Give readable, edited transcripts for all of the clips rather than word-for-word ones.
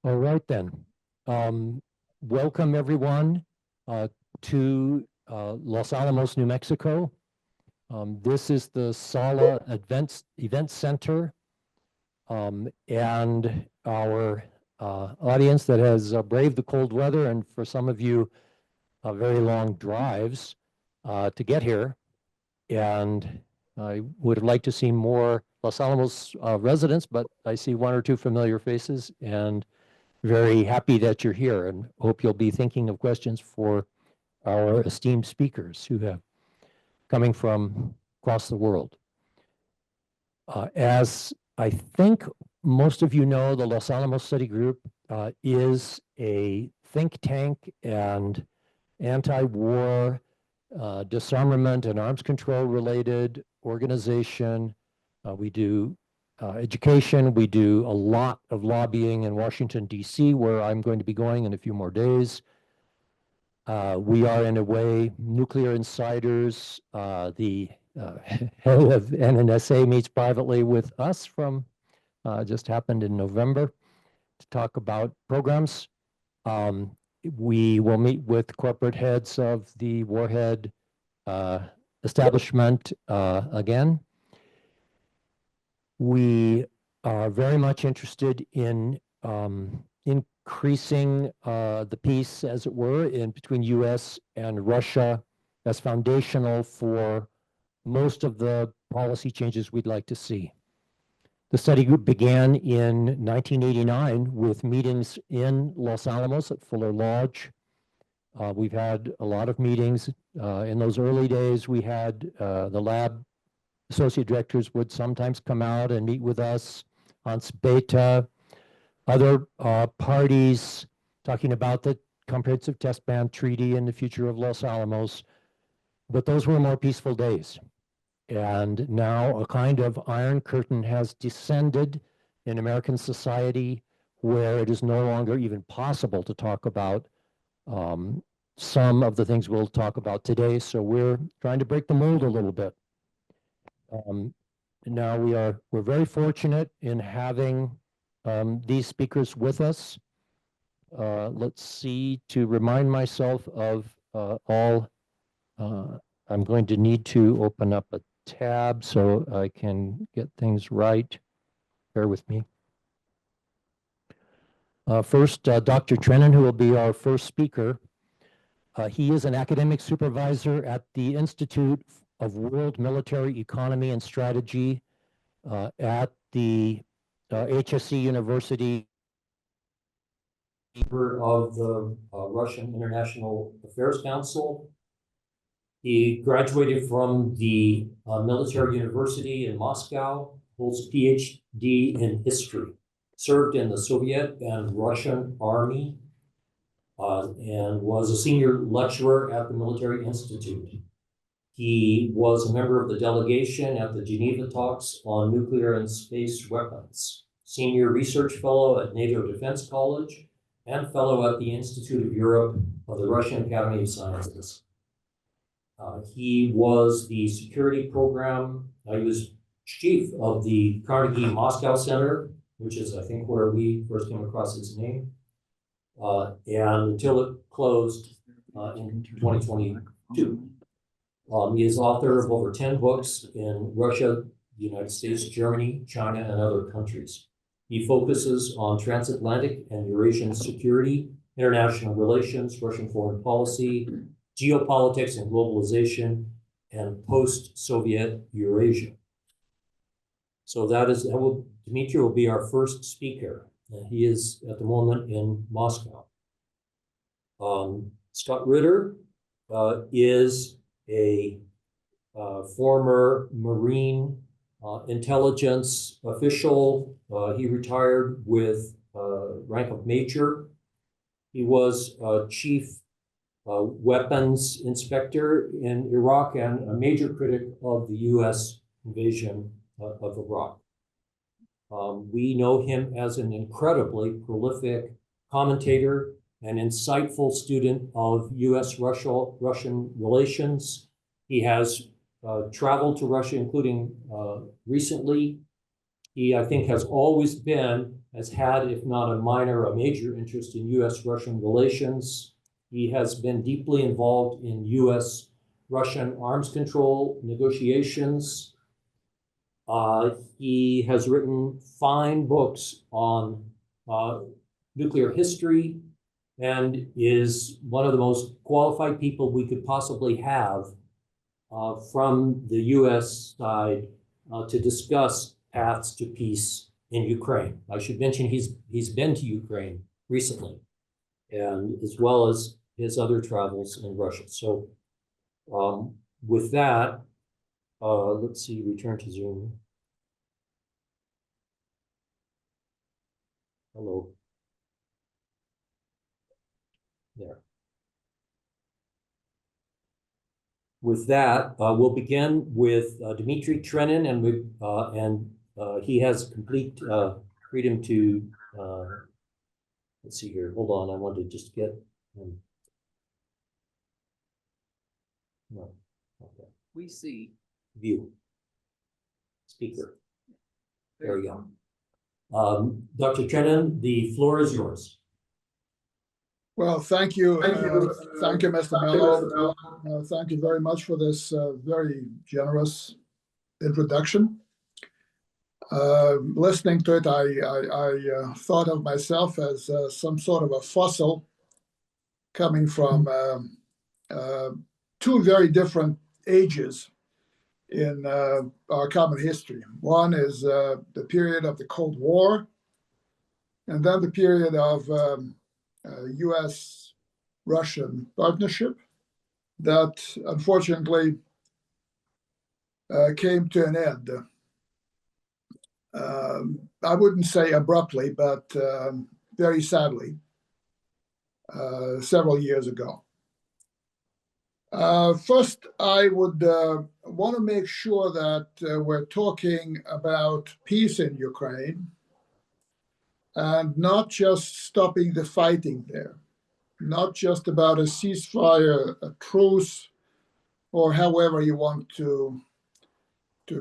All right then. Welcome everyone to Los Alamos, New Mexico. This is the SALA Event Center, and our audience that has braved the cold weather, and for some of you, very long drives to get here. And I would have liked to see more Los Alamos residents, but I see one or two familiar faces, and very happy that you're here, and hope you'll be thinking of questions for our esteemed speakers who have coming from across the world. As I think most of you know, the Los Alamos Study Group is a think tank and anti-war, disarmament and arms control related organization. We do education. We do a lot of lobbying in Washington, D.C., where I'm going to be going in a few more days. We are, in a way, nuclear insiders. The head of NNSA meets privately with us from, just happened in November, to talk about programs. We will meet with corporate heads of the warhead establishment again. We are very much interested in increasing the peace, as it were, in between U.S. and Russia as foundational for most of the policy changes we'd like to see. The study group began in 1989 with meetings in Los Alamos at Fuller Lodge. We've had a lot of meetings. In those early days, we had the lab associate directors would sometimes come out and meet with us, Hans Bethe, other parties talking about the Comprehensive Test Ban Treaty and the future of Los Alamos. But those were more peaceful days. And now a kind of iron curtain has descended in American society where it is no longer even possible to talk about some of the things we'll talk about today. So we're trying to break the mold a little bit. Now we're very fortunate in having these speakers with us. Let's see, to remind myself of all, I'm going to need to open up a tab so I can get things right. Bear with me. First, Dr. Trenin, who will be our first speaker. He is an academic supervisor at the Institute of World Military Economy and Strategy at the HSC University of the Russian International Affairs Council. He graduated from the Military University in Moscow, holds a PhD in history, served in the Soviet and Russian Army, and was a senior lecturer at the Military Institute. He was a member of the delegation at the Geneva talks on nuclear and space weapons, senior research fellow at NATO Defense College, and fellow at the Institute of Europe of the Russian Academy of Sciences. He was the security program, he was chief of the Carnegie Moscow Center, which is, I think, where we first came across its name, and until it closed in 2022. He is author of over 10 books in Russia, the United States, Germany, China, and other countries. He focuses on transatlantic and Eurasian security, international relations, Russian foreign policy, geopolitics and globalization, and post-Soviet Eurasia. So Dmitri will be our first speaker. He is at the moment in Moscow. Scott Ritter is a former Marine intelligence official. He retired with rank of major. He was chief weapons inspector in Iraq and a major critic of the U.S. invasion of Iraq. We know him as an incredibly prolific commentator, an insightful student of U.S. Russian relations. He has traveled to Russia, including recently. He, I think, has always had, if not a major interest in U.S. Russian relations. He has been deeply involved in U.S. Russian arms control negotiations. He has written fine books on nuclear history and is one of the most qualified people we could possibly have from the U.S. side to discuss paths to peace in Ukraine. I should mention he's been to Ukraine recently, and as well as his other travels in Russia. So with that, let's see, return to Zoom. Hello. There. With that, we'll begin with Dmitri Trenin, and he has complete freedom to, let's see here, hold on, I want to just get no, okay. We see. View. Speaker. There we go. Dr. Trenin, the floor is yours. Well, thank you. Thank you, Mr. Mello. Thank you very much for this very generous introduction. Listening to it, I thought of myself as some sort of a fossil coming from two very different ages in our common history. One is the period of the Cold War, and then the period of U.S. Russian partnership that unfortunately came to an end. I wouldn't say abruptly, but very sadly, several years ago. First, I would want to make sure that we're talking about peace in Ukraine and not just stopping the fighting there, not just about a ceasefire, a truce, or however you want to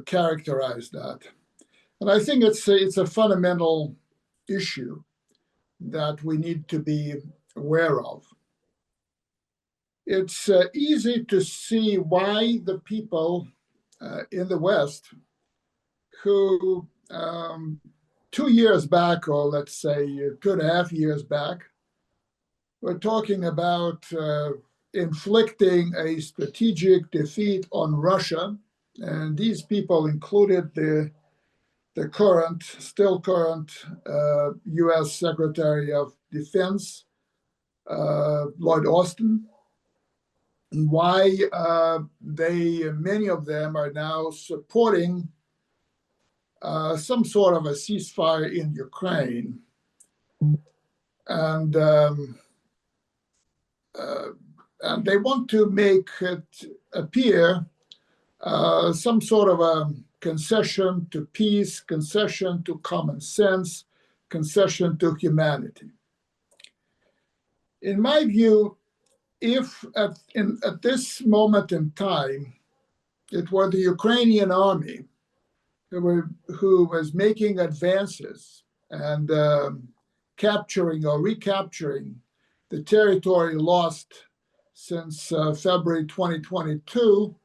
characterize that. And I think it's a fundamental issue that we need to be aware of. It's easy to see why the people in the West who 2 years back, or let's say 2.5 years back, we're talking about inflicting a strategic defeat on Russia. And these people included the still current U.S. Secretary of Defense, Lloyd Austin, and why many of them are now supporting some sort of a ceasefire in Ukraine. And they want to make it appear some sort of a concession to peace, concession to common sense, concession to humanity. In my view, if at this moment in time, it were the Ukrainian army who was making advances and capturing or recapturing the territory lost since February 2022,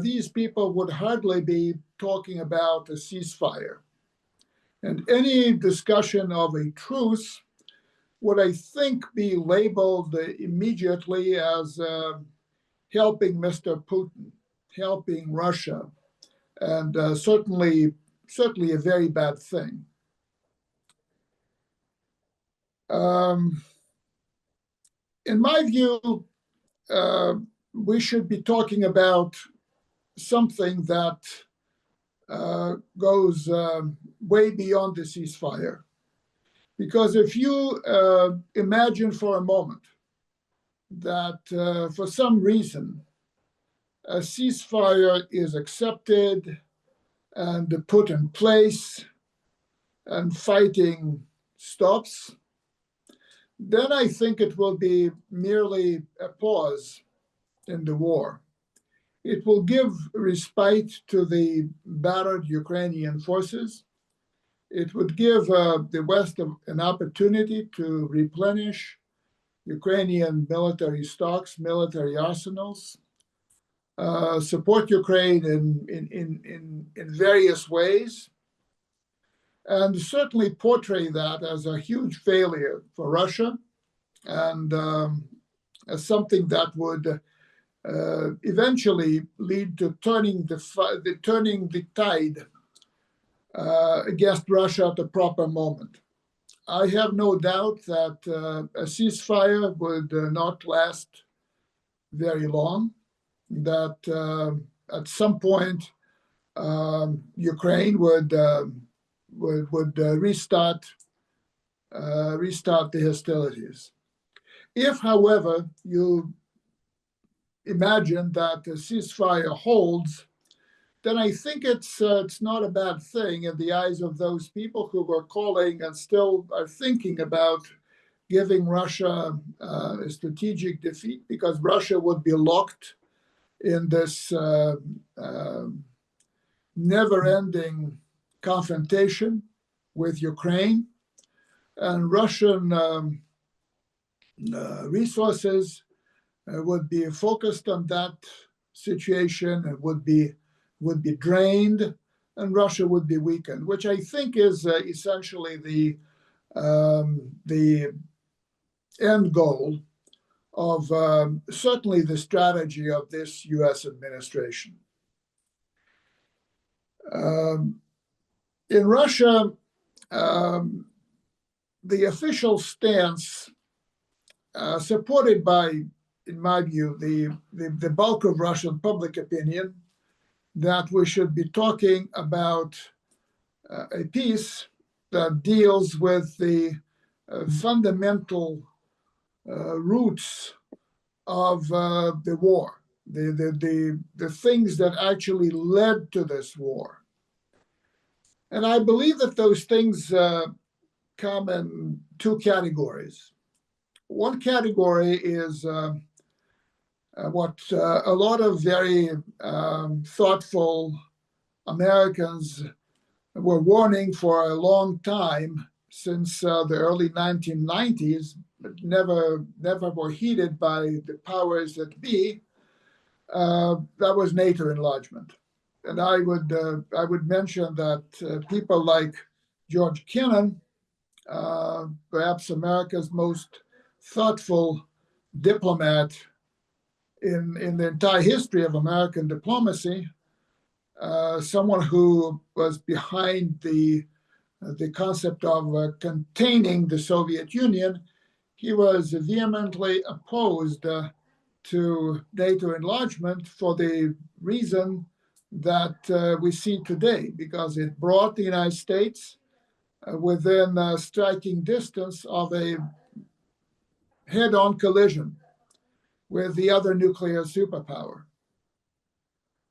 these people would hardly be talking about a ceasefire. And any discussion of a truce would, I think, be labeled immediately as helping Mr. Putin, helping Russia, and certainly a very bad thing. In my view, we should be talking about something that goes way beyond the ceasefire. Because if you imagine for a moment that for some reason a ceasefire is accepted and put in place and fighting stops, then I think it will be merely a pause in the war. It will give respite to the battered Ukrainian forces. It would give the West an opportunity to replenish Ukrainian military stocks, military arsenals, support Ukraine in various ways, and certainly portray that as a huge failure for Russia and as something that would eventually lead to turning the tide against Russia at the proper moment. I have no doubt that a ceasefire would not last very long, that at some point Ukraine would restart the hostilities. If, however, you imagine that the ceasefire holds, then I think it's not a bad thing in the eyes of those people who were calling and still are thinking about giving Russia a strategic defeat, because Russia would be locked in this never-ending confrontation with Ukraine, and Russian resources would be focused on that situation and would be drained, and Russia would be weakened, which I think is essentially the end goal of certainly the strategy of this U.S. administration. In Russia, the official stance, supported by, in my view, the bulk of Russian public opinion, that we should be talking about a peace that deals with the fundamental roots of the war, the things that actually led to this war. And I believe that those things come in two categories. One category is what a lot of very thoughtful Americans were warning for a long time, since the early 1990s, but never were heeded by the powers that be. That was NATO enlargement. And I would mention that people like George Kennan, perhaps America's most thoughtful diplomat in the entire history of American diplomacy, someone who was behind the concept of containing the Soviet Union, he was vehemently opposed to NATO enlargement for the reason that we see today, because it brought the United States within striking distance of a head-on collision with the other nuclear superpower.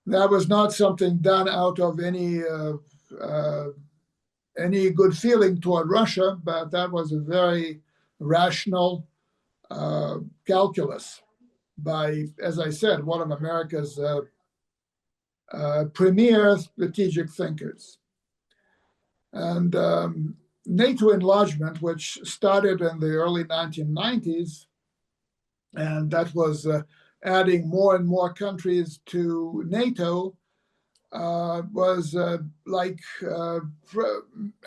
That was not something done out of any good feeling toward Russia, but that was a very rational calculus by, as I said, one of America's premier strategic thinkers. And NATO enlargement, which started in the early 1990s, and that was adding more and more countries to NATO, was like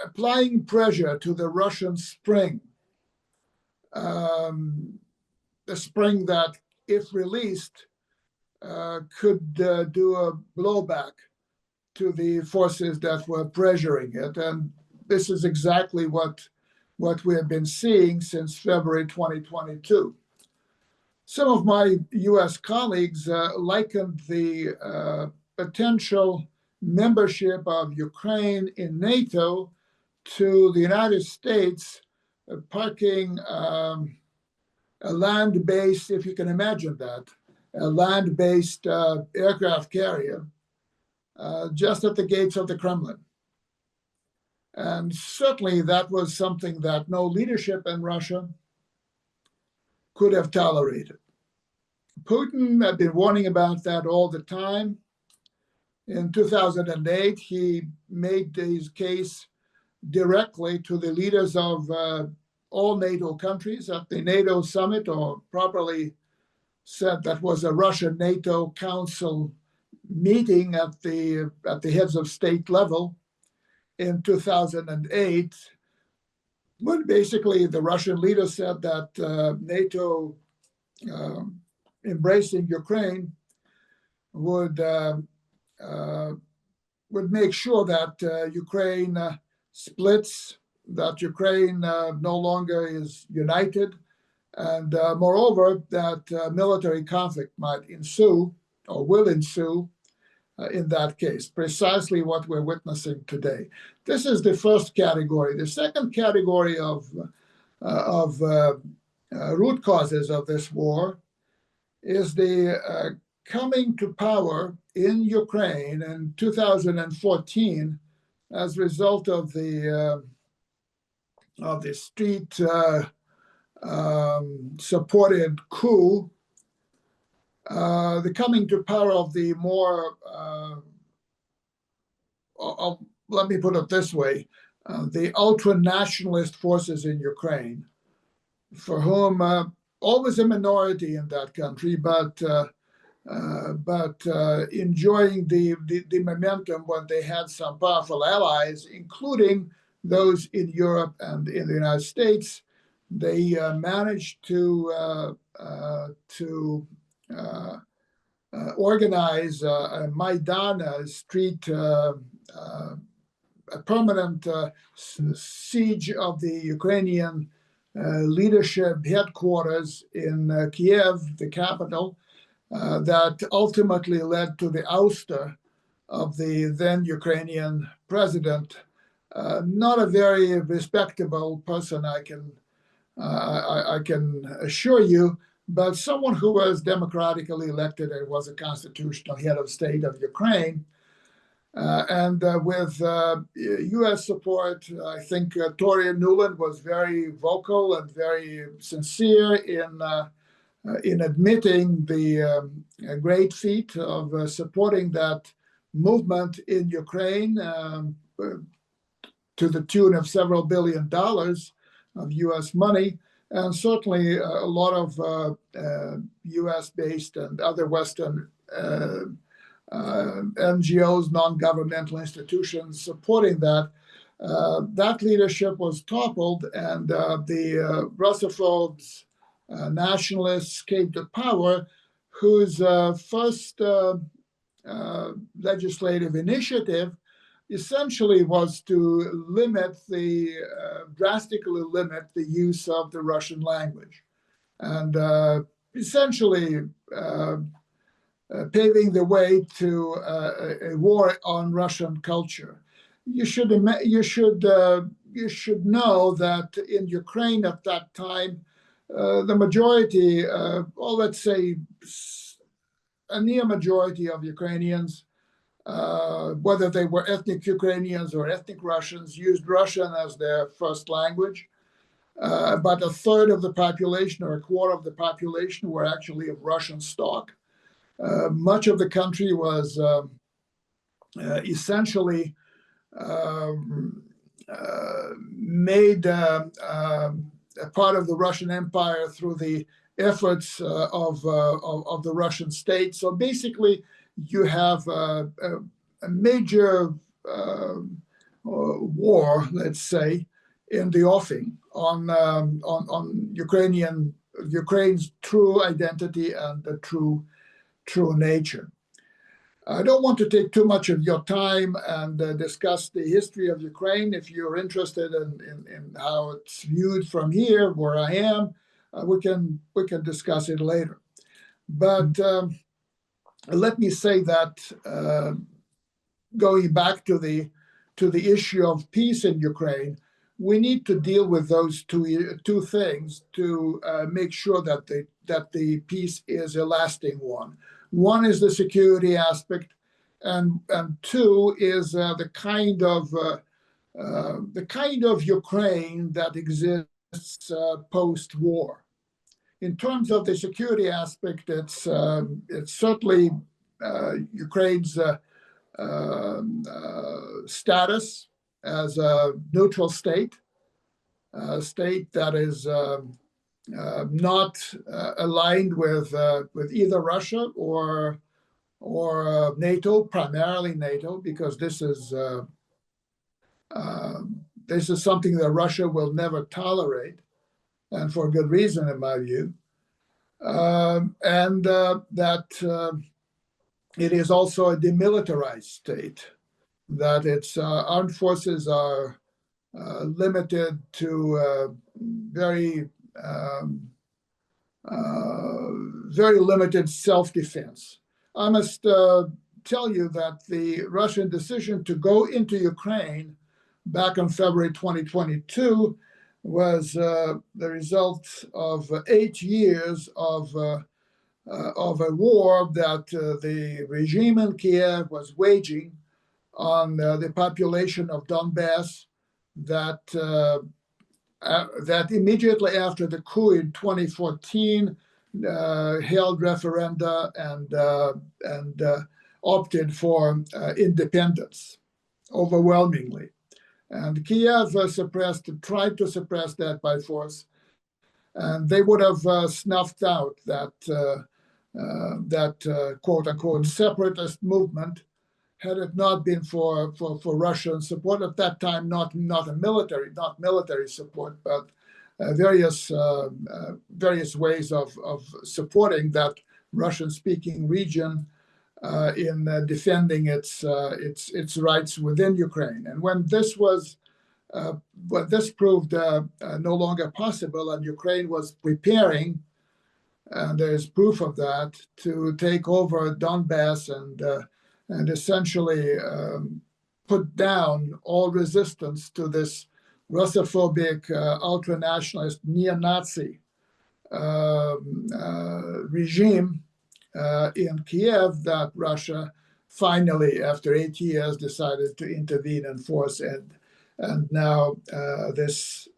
applying pressure to the Russian spring, the spring that, if released, could do a blowback to the forces that were pressuring it. And this is exactly what we have been seeing since February 2022. Some of my U.S. colleagues likened the potential membership of Ukraine in NATO to the United States parking a land-based, if you can imagine that, a land-based aircraft carrier just at the gates of the Kremlin. And certainly that was something that no leadership in Russia could have tolerated. Putin had been warning about that all the time. In 2008, he made his case directly to the leaders of all NATO countries at the NATO summit, or properly said, that was a Russian NATO Council meeting at the heads of state level in 2008, when basically the Russian leader said that NATO embracing Ukraine would make sure that Ukraine splits, that Ukraine no longer is united, and moreover, that military conflict might ensue or will ensue in that case, precisely what we're witnessing today. This is the first category. The second category of root causes of this war is the coming to power in Ukraine in 2014 as a result of the street supported coup, the coming to power of the more, let me put it this way, the ultra-nationalist forces in Ukraine, for whom always a minority in that country, but enjoying the momentum when they had some powerful allies, including those in Europe and in the United States. They managed to organize a Maidan, a street, a permanent siege of the Ukrainian leadership headquarters in Kiev, the capital, that ultimately led to the ouster of the then Ukrainian president. Not a very respectable person, I can assure you, but someone who was democratically elected and was a constitutional head of state of Ukraine. And with U.S. support, I think Toria Nuland was very vocal and very sincere in admitting the great feat of supporting that movement in Ukraine to the tune of several $billions of U.S. money, and certainly a lot of U.S.-based and other Western NGOs, non-governmental institutions supporting that. That leadership was toppled, and the Russophobes, nationalists came to power, whose first legislative initiative essentially was to drastically limit the use of the Russian language, and essentially paving the way to a war on Russian culture. You should know that in Ukraine at that time, the majority, well, let's say a near majority of Ukrainians, whether they were ethnic Ukrainians or ethnic Russians, used Russian as their first language. About a third of the population or a quarter of the population were actually of Russian stock. Much of the country was essentially made a part of the Russian Empire through the efforts of the Russian state. So basically, you have a major war, let's say, in the offing on Ukraine's true identity and the true nature. I don't want to take too much of your time and discuss the history of Ukraine. If you're interested in how it's viewed from here, where I am, we can discuss it later. But let me say that going back to the issue of peace in Ukraine, we need to deal with those two things to make sure that the peace is a lasting one. One is the security aspect, and two is the kind of Ukraine that exists post-war. In terms of the security aspect, it's certainly Ukraine's status as a neutral state, a state that is not aligned with either Russia or NATO, primarily NATO, because this is something that Russia will never tolerate, and for good reason, in my view. And that it is also a demilitarized state, that its armed forces are limited to very limited self-defense. I must tell you that the Russian decision to go into Ukraine back in February 2022 was the result of 8 years of a war that the regime in Kiev was waging on the population of Donbass, that immediately after the coup in 2014 held referenda and opted for independence overwhelmingly. And Kiev tried to suppress that by force, and they would have snuffed out that quote unquote separatist movement had it not been for Russian support at that time, not military support, but various ways of supporting that Russian-speaking region in defending its rights within Ukraine. And when this proved no longer possible, and Ukraine was preparing, and there's proof of that, to take over Donbass and essentially put down all resistance to this Russophobic, ultra-nationalist, neo-Nazi regime in Kiev, that Russia finally, after 8 years, decided to intervene in force, and now this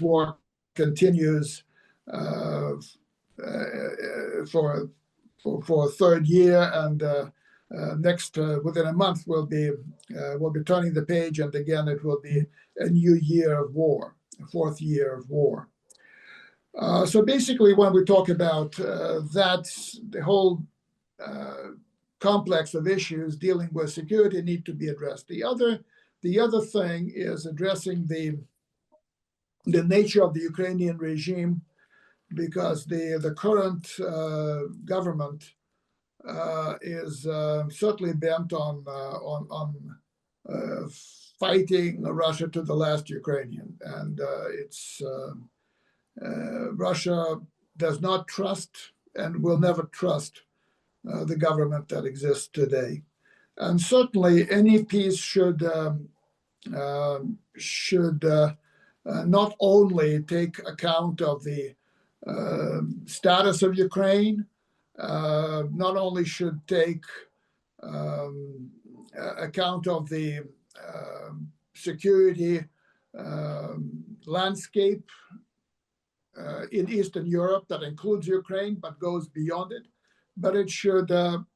war continues for a third year, and next within a month we'll be turning the page, and again it will be a new year of war, a fourth year of war. So basically, when we talk about that, the whole complex of issues dealing with security need to be addressed. The other thing is addressing the nature of the Ukrainian regime, because the current government is certainly bent on fighting Russia to the last Ukrainian, and Russia does not trust and will never trust the government that exists today. And certainly, any peace should not only take account of the status of Ukraine, not only should take account of the security landscape in Eastern Europe that includes Ukraine but goes beyond it, but it should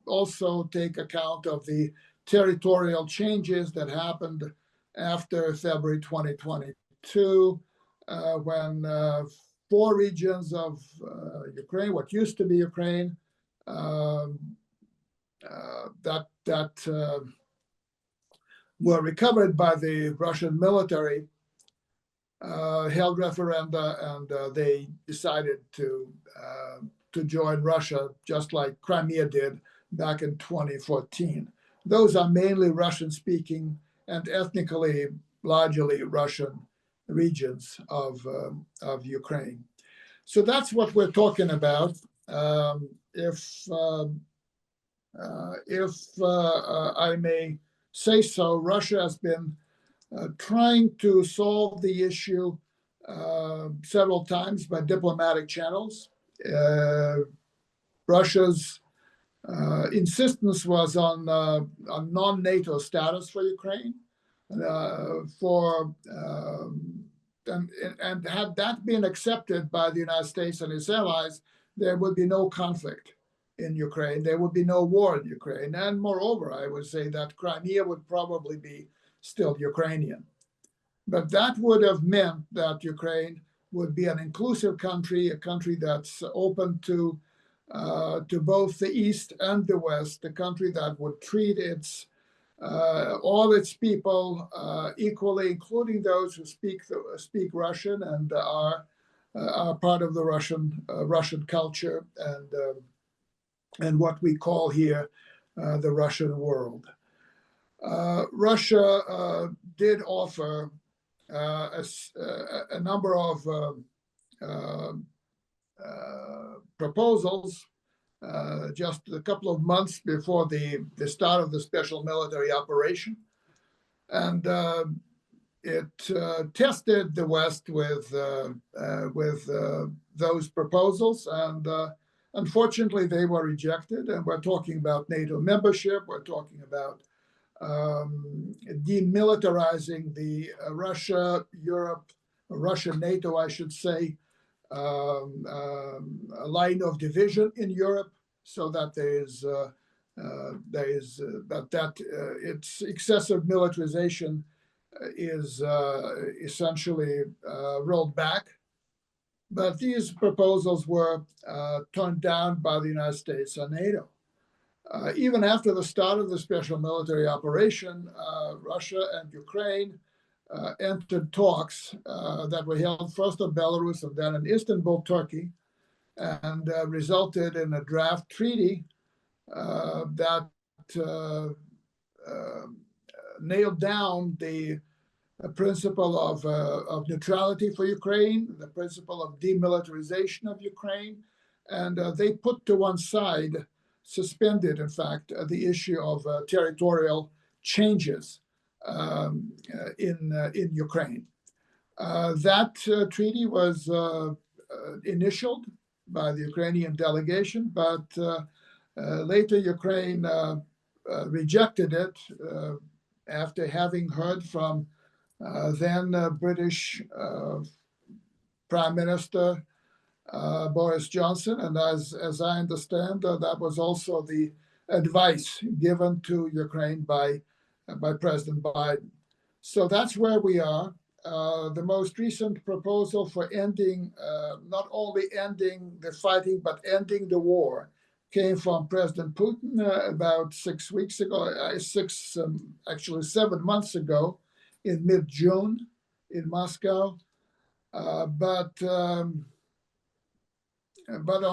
also take account of the territorial changes that happened after February 2022, when 4 regions of Ukraine, what used to be Ukraine, that were recovered by the Russian military, held referenda, and they decided to join Russia, just like Crimea did back in 2014. Those are mainly Russian-speaking and ethnically largely Russian regions of Ukraine. So that's what we're talking about. If I may say so, Russia has been trying to solve the issue several times by diplomatic channels. Russia's insistence was on non-NATO status for Ukraine, and had that been accepted by the United States and its allies, there would be no conflict in Ukraine. There would be no war in Ukraine. And moreover, I would say that Crimea would probably be still Ukrainian. But that would have meant that Ukraine would be an inclusive country, a country that's open to both the East and the West, a country that would treat all its people equally, including those who speak Russian and are part of the Russian culture and what we call here the Russian world. Russia did offer a number of proposals just a couple of months before the start of the special military operation. And it tested the West with those proposals. And unfortunately, they were rejected. And we're talking about NATO membership. We're talking about demilitarizing the Russia-NATO, I should say, a line of division in Europe, so that its excessive militarization is essentially rolled back. But these proposals were turned down by the United States and NATO. Even after the start of the special military operation, Russia and Ukraine entered talks that were held first in Belarus and then in Istanbul, Turkey, and resulted in a draft treaty that nailed down the principle of neutrality for Ukraine, the principle of demilitarization of Ukraine, and they put to one side, suspended, in fact, the issue of territorial changes in Ukraine. That treaty was initialed by the Ukrainian delegation, but later Ukraine rejected it after having heard from then British Prime Minister Boris Johnson, and as I understand, that was also the advice given to Ukraine by President Biden. So that's where we are. The most recent proposal for ending, not only ending the fighting, but ending the war, came from President Putin about 6 weeks ago, actually 7 months ago, in mid-June in Moscow. But on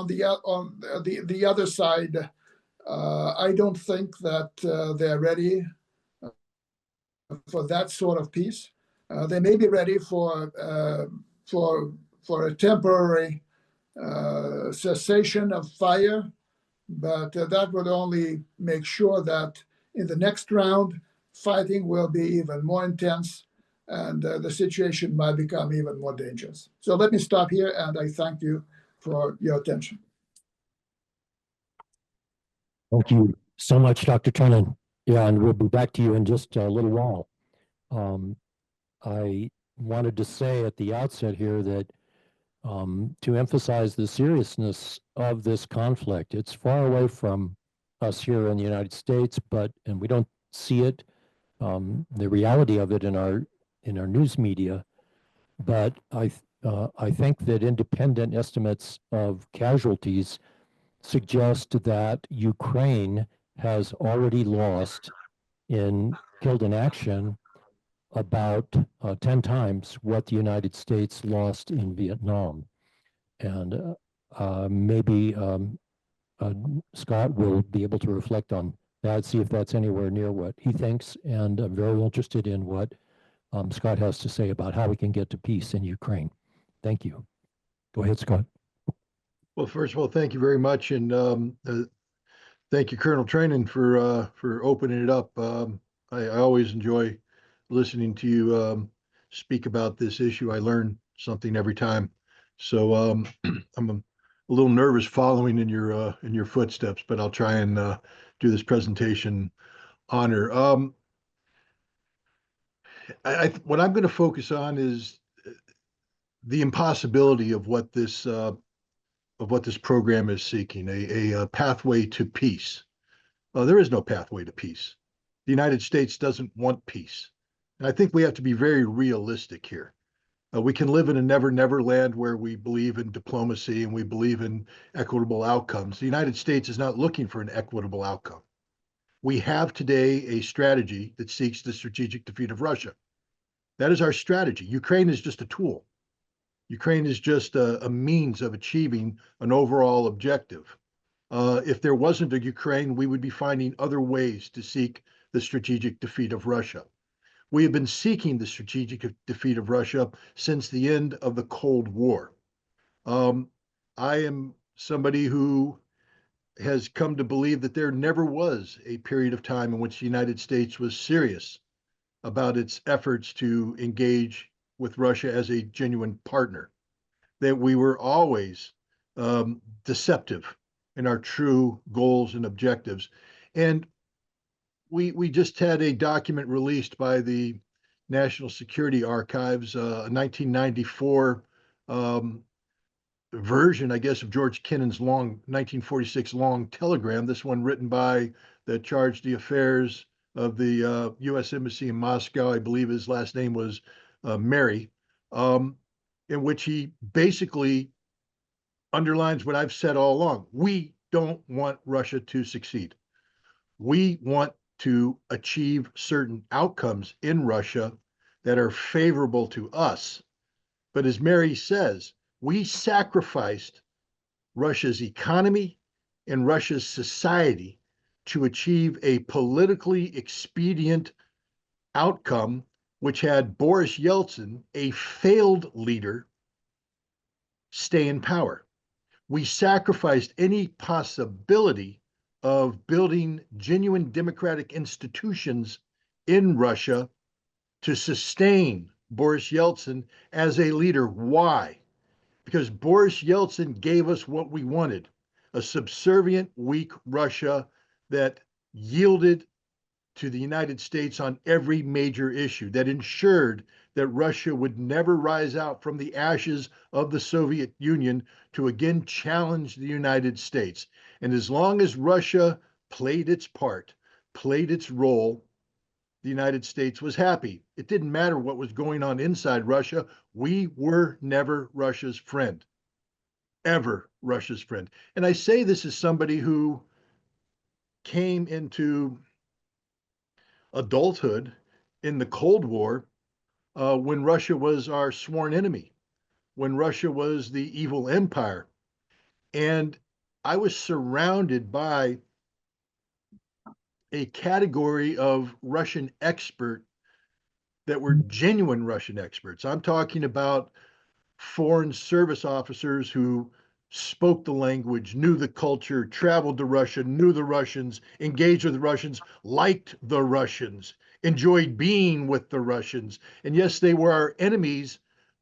the other side, I don't think that they're ready for that sort of peace. They may be ready for a temporary cessation of fire, but that would only make sure that in the next round, fighting will be even more intense, and the situation might become even more dangerous. So let me stop here, and I thank you for your attention. Thank you so much, Dr. Trenin. Yeah, and we'll be back to you in just a little while. I wanted to say at the outset here that to emphasize the seriousness of this conflict, it's far away from us here in the United States, and we don't see it, the reality of it in our news media. But I think that independent estimates of casualties suggest that Ukraine has already lost killed in action about 10 times what the United States lost in Vietnam. And maybe Scott will be able to reflect on that, see if that's anywhere near what he thinks. And I'm very interested in what Scott has to say about how we can get to peace in Ukraine. Thank you. Go ahead, Scott. Well, first of all, thank you very much. And thank you, Colonel Trenin, for opening it up. I always enjoy listening to you speak about this issue. I learn something every time. So I'm a little nervous following in your footsteps, but I'll try and do this presentation honor. What I'm going to focus on is the impossibility of what this program is seeking, a pathway to peace. There is no pathway to peace. The United States doesn't want peace. And I think we have to be very realistic here. We can live in a never, never land where we believe in diplomacy and we believe in equitable outcomes. The United States is not looking for an equitable outcome. We have today a strategy that seeks the strategic defeat of Russia. That is our strategy. Ukraine is just a tool. Ukraine is just a means of achieving an overall objective. If there wasn't a Ukraine, we would be finding other ways to seek the strategic defeat of Russia. We have been seeking the strategic defeat of Russia since the end of the Cold War. I am somebody who has come to believe that there never was a period of time in which the United States was serious about its efforts to engage with Russia as a genuine partner, that we were always deceptive in our true goals and objectives. And we just had a document released by the National Security Archives, a 1994 version, I guess, of George Kennan's long 1946 long telegram. This one written by the charge d'affaires of the U.S. Embassy in Moscow. I believe his last name was Mary, in which he basically underlines what I've said all along. We don't want Russia to succeed. We want to achieve certain outcomes in Russia that are favorable to us. But as Mary says, we sacrificed Russia's economy and Russia's society to achieve a politically expedient outcome, which had Boris Yeltsin, a failed leader, stay in power. We sacrificed any possibility of building genuine democratic institutions in Russia to sustain Boris Yeltsin as a leader. Why? Because Boris Yeltsin gave us what we wanted, a subservient, weak Russia that yielded to the United States on every major issue, that ensured that Russia would never rise out from the ashes of the Soviet Union to again challenge the United States. And as long as Russia played its part, played its role, the United States was happy. It didn't matter what was going on inside Russia. We were never Russia's friend, ever Russia's friend. And I say this as somebody who came into adulthood in the Cold War when Russia was our sworn enemy, when Russia was the evil empire. And I was surrounded by a category of Russian expert that were genuine Russian experts. I'm talking about foreign service officers who spoke the language, knew the culture, traveled to Russia, knew the Russians, engaged with the Russians, liked the Russians, enjoyed being with the Russians. And yes, they were our enemies,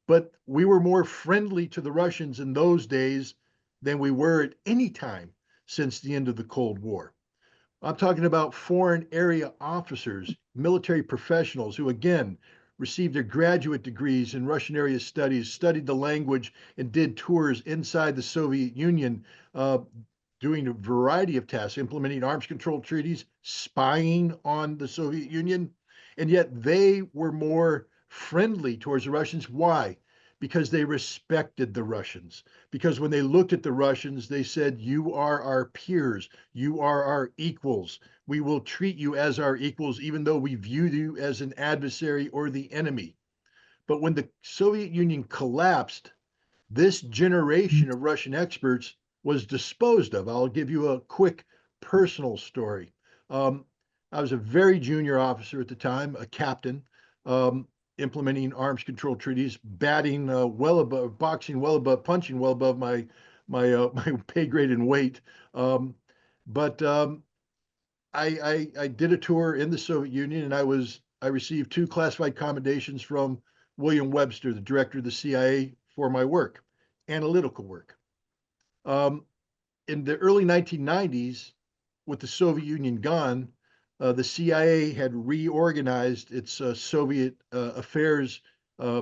but we were more friendly to the Russians in those days than we were at any time since the end of the Cold War. I'm talking about foreign area officers, military professionals who, again, received their graduate degrees in Russian area studies, studied the language, and did tours inside the Soviet Union, doing a variety of tasks, implementing arms control treaties, spying on the Soviet Union. And yet they were more friendly towards the Russians. Why? Because they respected the Russians. Because when they looked at the Russians, they said, you are our peers. You are our equals. We will treat you as our equals, even though we view you as an adversary or the enemy. But when the Soviet Union collapsed, this generation of Russian experts was disposed of. I'll give you a quick personal story. I was a very junior officer at the time, a captain, implementing arms control treaties, batting well above, boxing well above, punching well above my pay grade and weight. But I did a tour in the Soviet Union, and I received 2 classified commendations from William Webster, the director of the CIA, for my work, analytical work. In the early 1990s, with the Soviet Union gone, the CIA had reorganized its Soviet affairs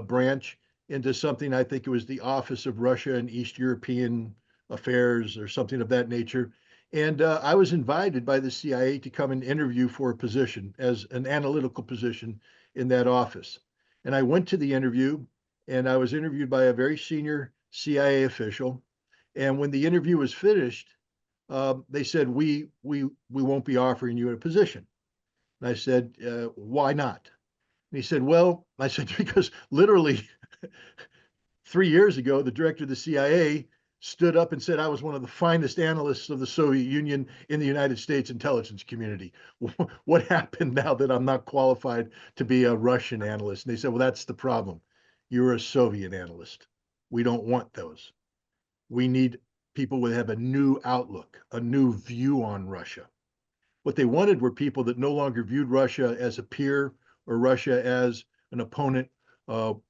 branch into something, I think it was the Office of Russia and East European Affairs or something of that nature. And I was invited by the CIA to come and interview for a position as an analytical position in that office. And I went to the interview, and I was interviewed by a very senior CIA official. And when the interview was finished, they said, we won't be offering you a position. And I said, why not? And he said, well, I said, because literally 3 years ago, the director of the CIA stood up and said I was one of the finest analysts of the Soviet Union in the United States intelligence community. What happened now that I'm not qualified to be a Russian analyst? And they said, well, that's the problem. You're a Soviet analyst. We don't want those. We need people who have a new outlook, a new view on Russia. What they wanted were people that no longer viewed Russia as a peer or Russia as an opponent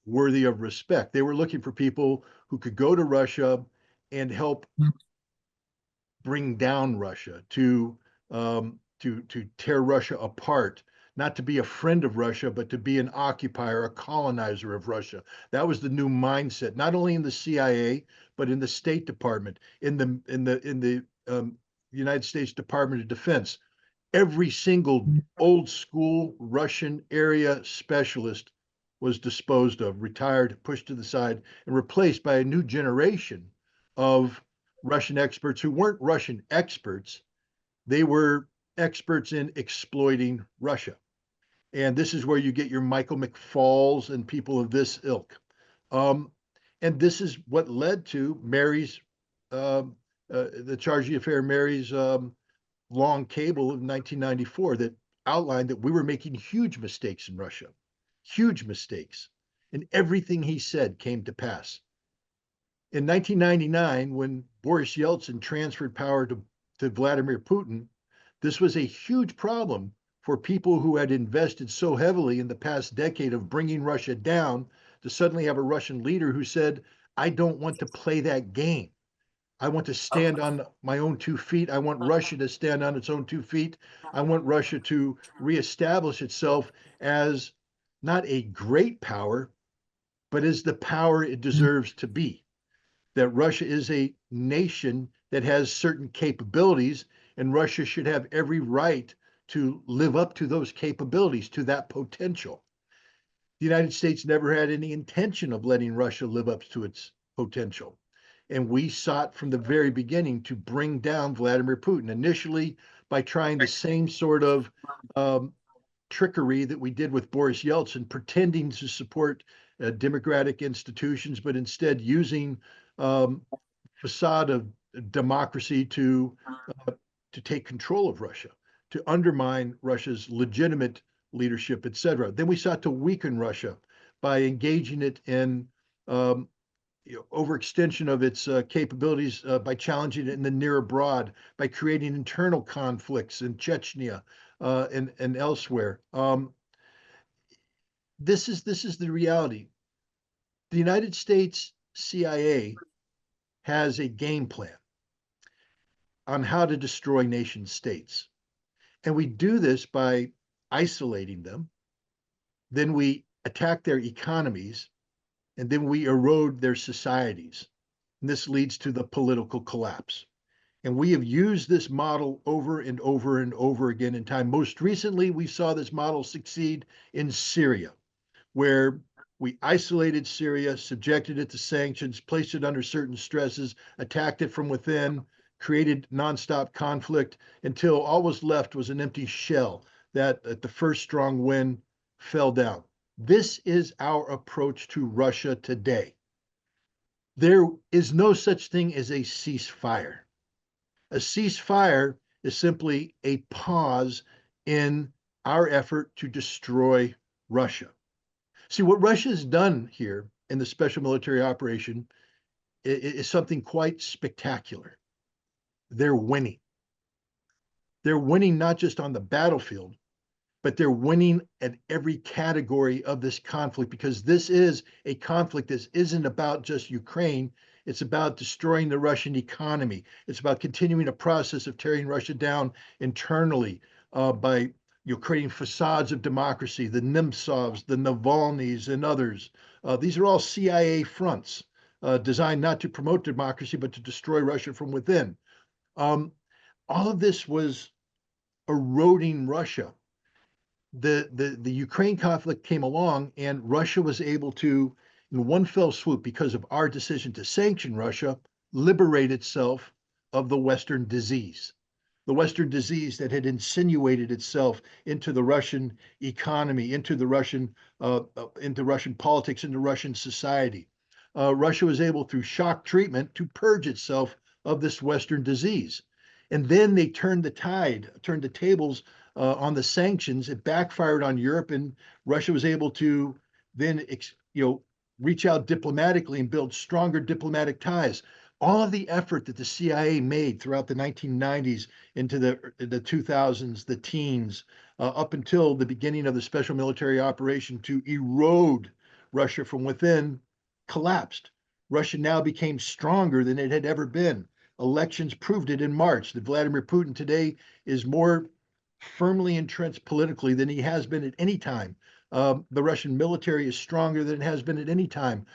worthy of respect. They were looking for people who could go to Russia and help bring down Russia, to tear Russia apart, not to be a friend of Russia, but to be an occupier, a colonizer of Russia. That was the new mindset, not only in the CIA, but in the State Department, in the United States Department of Defense. Every single old school Russian area specialist was disposed of, retired, pushed to the side, and replaced by a new generation of Russian experts who weren't Russian experts. They were experts in exploiting Russia. And this is where you get your Michael McFalls and people of this ilk. And this is what led to Mary's, the Chargy affair, Mary's long cable of 1994 that outlined that we were making huge mistakes in Russia, huge mistakes. And everything he said came to pass. In 1999, when Boris Yeltsin transferred power to Vladimir Putin, this was a huge problem for people who had invested so heavily in the past decade of bringing Russia down, to suddenly have a Russian leader who said, I don't want to play that game. I want to stand on my own 2 feet. I want Russia to stand on its own 2 feet. I want Russia to reestablish itself as not a great power, but as the power it deserves to be. That Russia is a nation that has certain capabilities, and Russia should have every right to live up to those capabilities, to that potential. The United States never had any intention of letting Russia live up to its potential. And we sought from the very beginning to bring down Vladimir Putin, initially by trying the same sort of trickery that we did with Boris Yeltsin, pretending to support democratic institutions, but instead using facade of democracy to take control of Russia, to undermine Russia's legitimate leadership, etc. Then we sought to weaken Russia by engaging it in overextension of its capabilities, by challenging it in the near abroad, by creating internal conflicts in Chechnya and elsewhere. This is the reality. The United States CIA has a game plan on how to destroy nation states. And we do this by isolating them. Then we attack their economies, and then we erode their societies. And this leads to the political collapse. And we have used this model over and over and over again in time. Most recently, we saw this model succeed in Syria, where we isolated Syria, subjected it to sanctions, placed it under certain stresses, attacked it from within, created nonstop conflict until all was left was an empty shell that at the first strong wind fell down. This is our approach to Russia today. There is no such thing as a ceasefire. A ceasefire is simply a pause in our effort to destroy Russia. See, what Russia has done here in the special military operation is something quite spectacular. They're winning. They're winning not just on the battlefield, but they're winning at every category of this conflict, because this is a conflict that isn't about just Ukraine. It's about destroying the Russian economy. It's about continuing a process of tearing Russia down internally by creating facades of democracy, the Nemtsovs, the Navalnys, and others. These are all CIA fronts designed not to promote democracy, but to destroy Russia from within. All of this was eroding Russia. the Ukraine conflict came along, and Russia was able to, in one fell swoop, because of our decision to sanction Russia, liberate itself of the Western disease. The Western disease that had insinuated itself into the Russian economy, into Russian politics, into Russian society. Russia was able, through shock treatment, to purge itself of this Western disease. And then they turned the tables on the sanctions. It backfired on Europe, and Russia was able to then, reach out diplomatically and build stronger diplomatic ties. All of the effort that the CIA made throughout the 1990s into the 2000s, the teens, up until the beginning of the special military operation to erode Russia from within, collapsed. Russia now became stronger than it had ever been. Elections proved it in March that Vladimir Putin today is more firmly entrenched politically than he has been at any time. The Russian military is stronger than it has been at any time.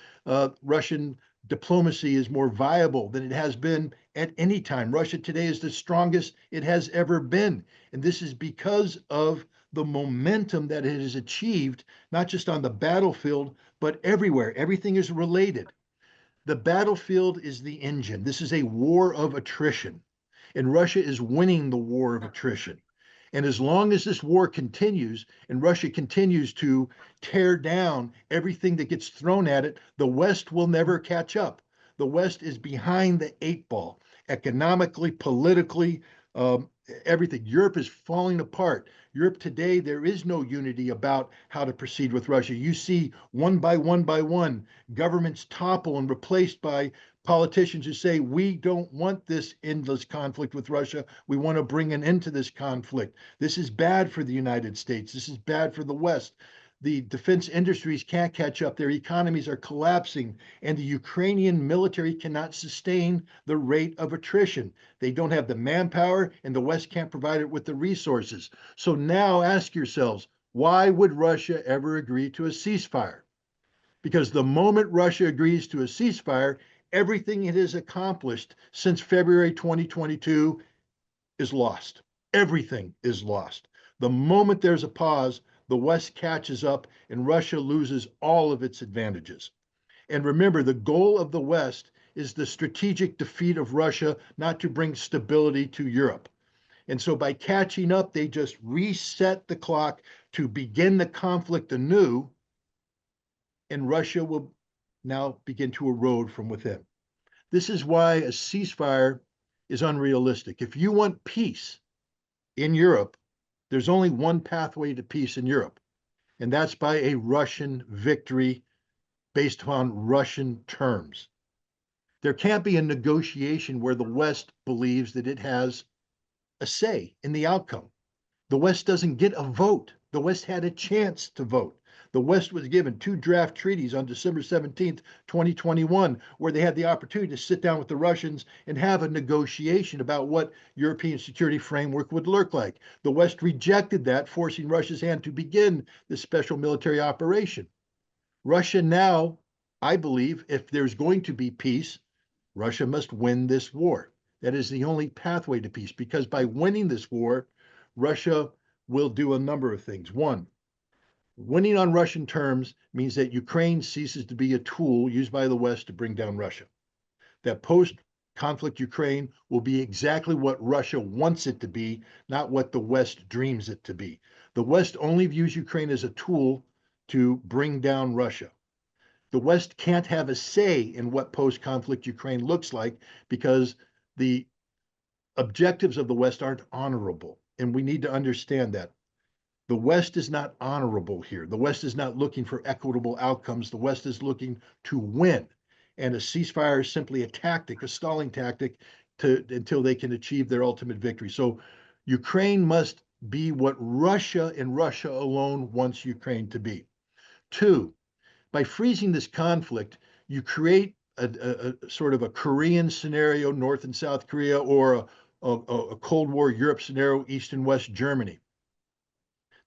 Russian diplomacy is more viable than it has been at any time. Russia today is the strongest it has ever been. And this is because of the momentum that it has achieved, not just on the battlefield, but everywhere. Everything is related. The battlefield is the engine. This is a war of attrition, and Russia is winning the war of attrition. And as long as this war continues and Russia continues to tear down everything that gets thrown at it, the West will never catch up. The West is behind the 8 ball, economically, politically, everything. Europe is falling apart. Europe today, there is no unity about how to proceed with Russia. You see, one by one, governments topple and replaced by politicians who say, we don't want this endless conflict with Russia. We want to bring an end to this conflict. This is bad for the United States. This is bad for the West. The defense industries can't catch up. Their economies are collapsing, and the Ukrainian military cannot sustain the rate of attrition. They don't have the manpower, and the West can't provide it with the resources. So now ask yourselves, why would Russia ever agree to a ceasefire? Because the moment Russia agrees to a ceasefire, everything it has accomplished since February 2022 is lost. Everything is lost. The moment there's a pause, the West catches up and Russia loses all of its advantages. And remember, the goal of the West is the strategic defeat of Russia, not to bring stability to Europe. And so by catching up, they just reset the clock to begin the conflict anew, and Russia will now begin to erode from within. This is why a ceasefire is unrealistic. If you want peace in Europe, there's only one pathway to peace in Europe, and that's by a Russian victory based upon Russian terms. There can't be a negotiation where the West believes that it has a say in the outcome. The West doesn't get a vote. The West had a chance to vote. The West was given 2 draft treaties on December 17th, 2021, where they had the opportunity to sit down with the Russians and have a negotiation about what European security framework would look like. The West rejected that, forcing Russia's hand to begin this special military operation. Russia now, I believe, if there's going to be peace, Russia must win this war. That is the only pathway to peace, because by winning this war, Russia will do a number of things. One, winning on Russian terms means that Ukraine ceases to be a tool used by the West to bring down Russia. That post-conflict Ukraine will be exactly what Russia wants it to be, not what the West dreams it to be. The West only views Ukraine as a tool to bring down Russia. The West can't have a say in what post-conflict Ukraine looks like, because the objectives of the West aren't honorable, and we need to understand that. The West is not honorable here. The West is not looking for equitable outcomes. The West is looking to win. And a ceasefire is simply a tactic, a stalling tactic, until they can achieve their ultimate victory. So Ukraine must be what Russia and Russia alone wants Ukraine to be. 2, by freezing this conflict, you create a sort of a Korean scenario, North and South Korea, or a Cold War Europe scenario, East and West Germany.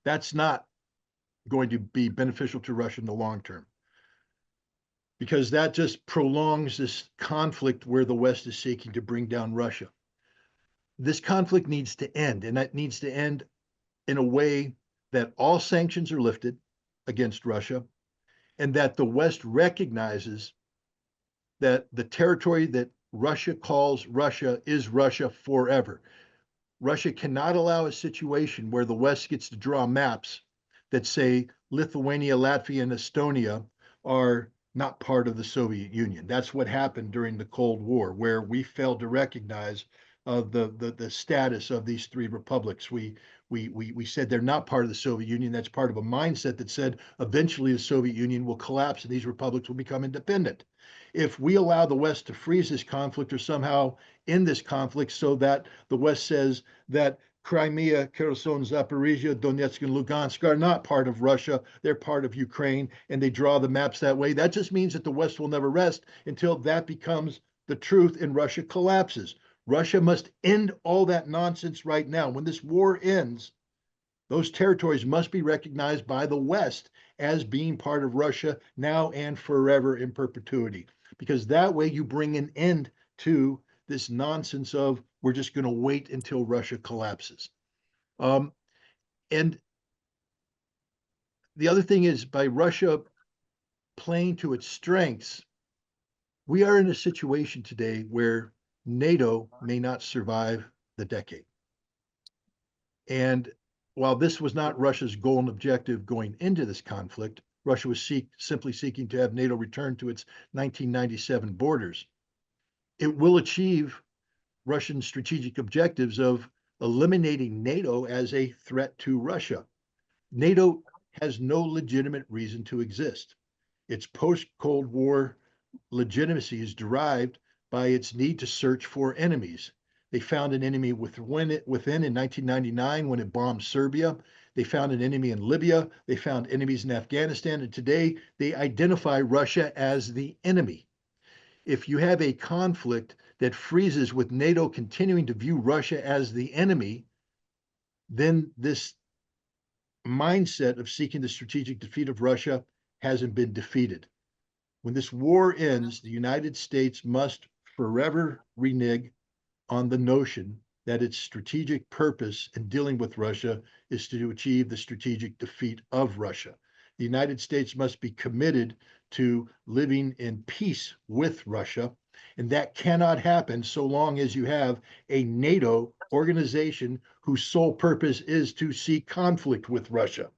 That's not going to be beneficial to Russia in the long term, because that just prolongs this conflict where the West is seeking to bring down Russia. This conflict needs to end, and that needs to end in a way that all sanctions are lifted against Russia, and that the West recognizes that the territory that Russia calls Russia is Russia forever. Russia cannot allow a situation where the West gets to draw maps that say Lithuania, Latvia, and Estonia are not part of the Soviet Union. That's what happened during the Cold War, where we failed to recognize the status of these three republics. We said they're not part of the Soviet Union. That's part of a mindset that said eventually the Soviet Union will collapse and these republics will become independent. If we allow the West to freeze this conflict or somehow end this conflict so that the West says that Crimea, Kherson, Zaporizhia, Donetsk, and Lugansk are not part of Russia, they're part of Ukraine, and they draw the maps that way, that just means that the West will never rest until that becomes the truth and Russia collapses. Russia must end all that nonsense right now. When this war ends, those territories must be recognized by the West as being part of Russia now and forever in perpetuity, because that way you bring an end to this nonsense of we're just going to wait until Russia collapses. And the other thing is, by Russia playing to its strengths, we are in a situation today where NATO may not survive the decade. And while this was not Russia's goal and objective going into this conflict, Russia was simply seeking to have NATO return to its 1997 borders. It will achieve Russian strategic objectives of eliminating NATO as a threat to Russia. NATO has no legitimate reason to exist. Its post-Cold War legitimacy is derived by its need to search for enemies. They found an enemy within in 1999 when it bombed Serbia. They found an enemy in Libya. They found enemies in Afghanistan. And today they identify Russia as the enemy. If you have a conflict that freezes with NATO continuing to view Russia as the enemy, then this mindset of seeking the strategic defeat of Russia hasn't been defeated. When this war ends, the United States must forever renege on the notion that its strategic purpose in dealing with Russia is to achieve the strategic defeat of Russia. The United States must be committed to living in peace with Russia, and that cannot happen so long as you have a NATO organization whose sole purpose is to seek conflict with Russia.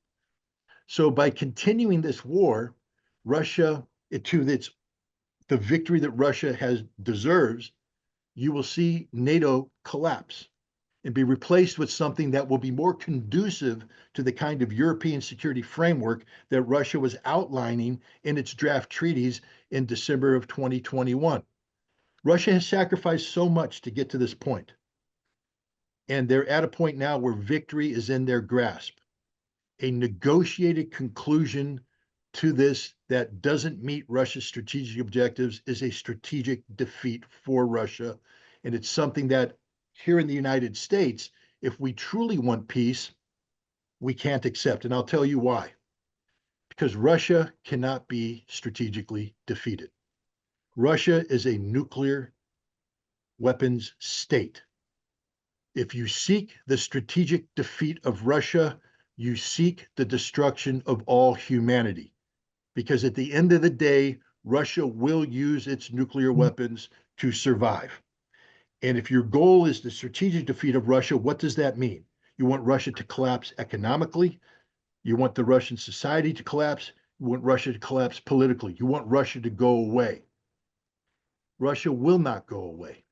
So by continuing this war, Russia, the victory that Russia deserves, you will see NATO collapse and be replaced with something that will be more conducive to the kind of European security framework that Russia was outlining in its draft treaties in December of 2021. Russia has sacrificed so much to get to this point, and they're at a point now where victory is in their grasp. A negotiated conclusion to this that doesn't meet Russia's strategic objectives is a strategic defeat for Russia. And it's something that here in the United States, if we truly want peace, we can't accept. And I'll tell you why. Because Russia cannot be strategically defeated. Russia is a nuclear weapons state. If you seek the strategic defeat of Russia, you seek the destruction of all humanity. Because at the end of the day, Russia will use its nuclear weapons to survive. And if your goal is the strategic defeat of Russia, what does that mean? You want Russia to collapse economically. You want the Russian society to collapse. You want Russia to collapse politically. You want Russia to go away. Russia will not go away.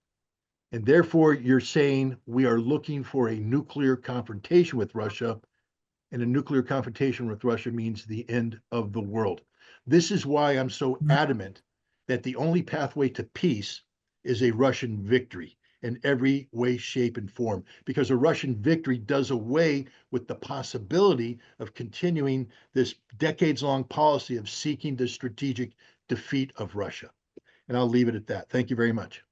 And therefore, you're saying we are looking for a nuclear confrontation with Russia, and a nuclear confrontation with Russia means the end of the world. This is why I'm so adamant that the only pathway to peace is a Russian victory in every way, shape, and form, because a Russian victory does away with the possibility of continuing this decades-long policy of seeking the strategic defeat of Russia. And I'll leave it at that. Thank you very much.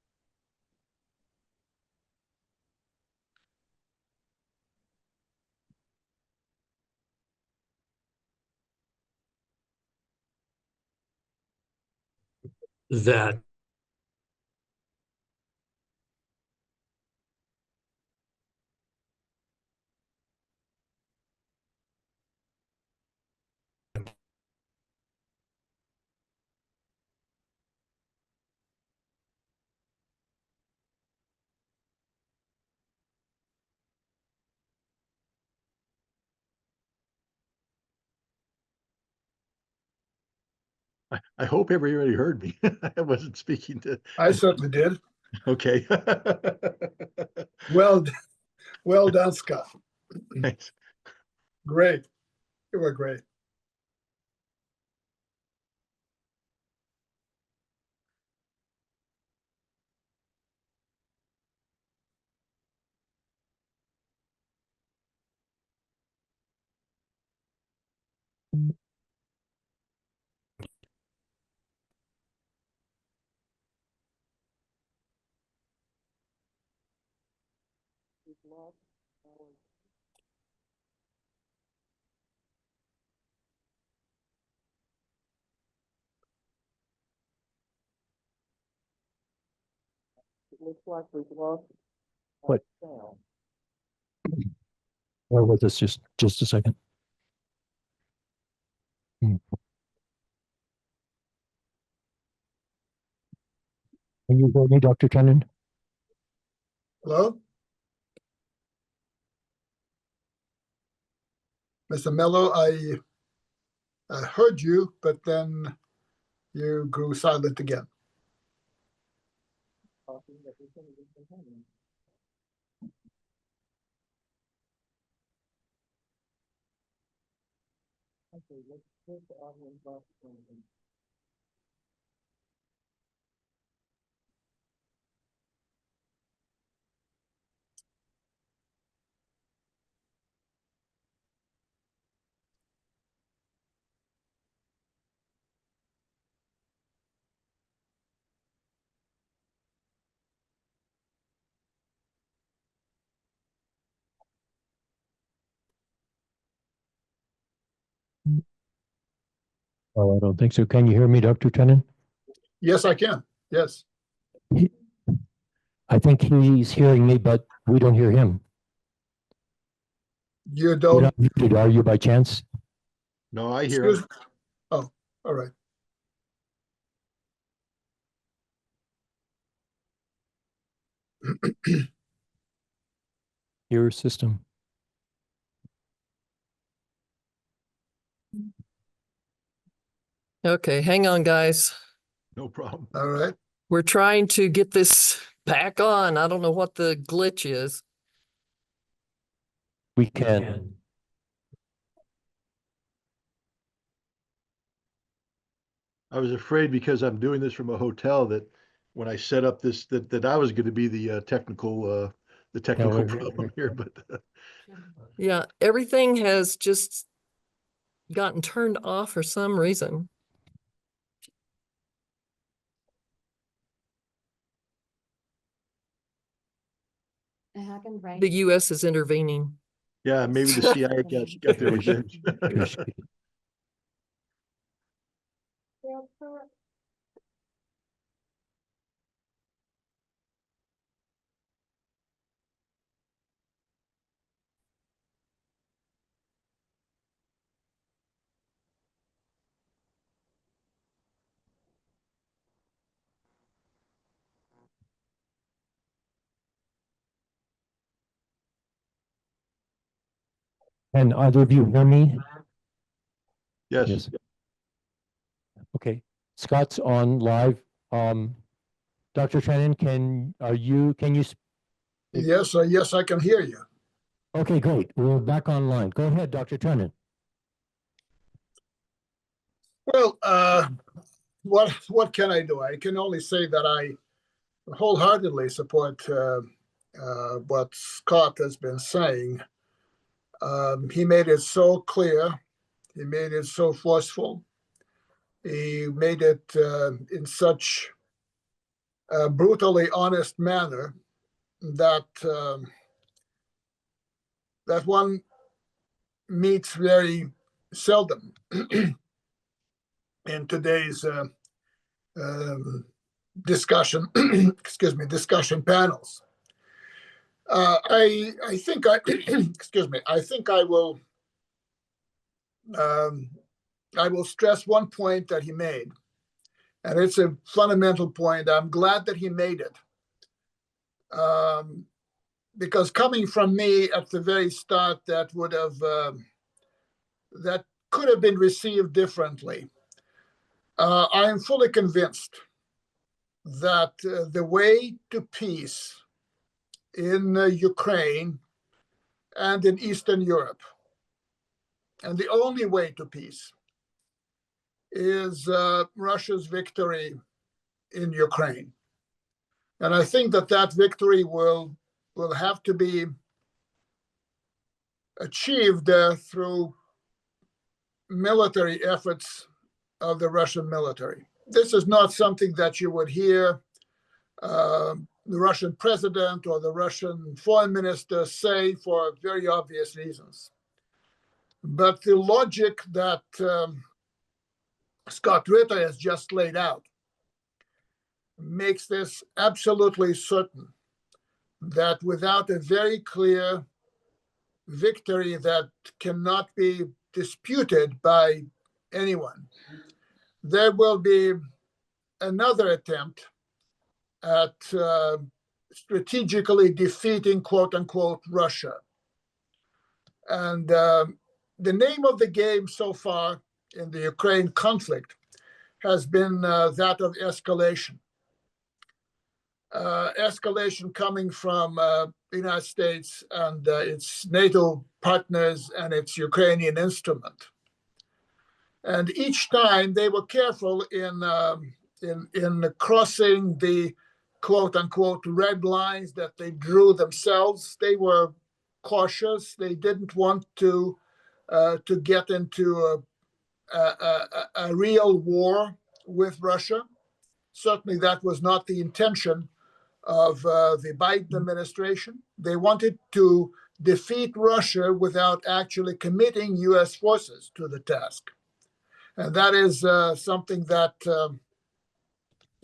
That I hope everybody heard me. I wasn't speaking to, I certainly did. okay. Well, well done, Scott. Thanks. Great. You were great. It looks like we've lost. What? Sound. Or was this just a second? Can you hear me, Dr. Trenin? Hello? Mr. Mello, I heard you, but then you grew silent again. Okay, let's put the audio box on. Oh, I don't think so. Can you hear me, Dr. Trenin? Yes, I can. Yes. I think he's hearing me, but we don't hear him. You You're don't. not muted, are you, by chance? No, I hear Excuse him. Oh, all right. Your system. Okay, hang on, guys. No problem. All right. We're trying to get this back on. I don't know what the glitch is. We can. I was afraid because I'm doing this from a hotel that when I set up this, that I was going to be the technical problem here, but Yeah, everything has just gotten turned off for some reason. It happened right. The US is intervening. yeah, maybe the CIA got their revenge. Can either of you hear me? Yes. Okay. Scott's on live. Dr. Trenin, can you? Yes, yes, I can hear you. Okay, great. We're back online. Go ahead, Dr. Trenin. Well, what can I do? I can only say that I wholeheartedly support what Scott has been saying. He made it so clear. He made it so forceful. He made it in such a brutally honest manner that that one meets very seldom in today's discussion. Excuse me, discussion panels. I think I excuse me. I think I will stress one point that he made, and it's a fundamental point. I'm glad that he made it, because coming from me at the very start, that would have that could have been received differently. I am fully convinced that the way to peace in Ukraine and in Eastern Europe, and the only way to peace, is Russia's victory in Ukraine. And I think that that victory will have to be achieved through military efforts of the Russian military. This is not something that you would hear the Russian president or the Russian foreign minister say for very obvious reasons. But the logic that Scott Ritter has just laid out makes this absolutely certain that without a very clear victory that cannot be disputed by anyone, there will be another attempt at strategically defeating, quote unquote, Russia. And the name of the game so far in the Ukraine conflict has been that of escalation. Escalation coming from the United States and its NATO partners and its Ukrainian instrument. And each time they were careful in crossing the quote unquote red lines that they drew themselves. They were cautious. They didn't want to get into a real war with Russia. Certainly that was not the intention of the Biden administration. They wanted to defeat Russia without actually committing U.S. forces to the task. And that is something that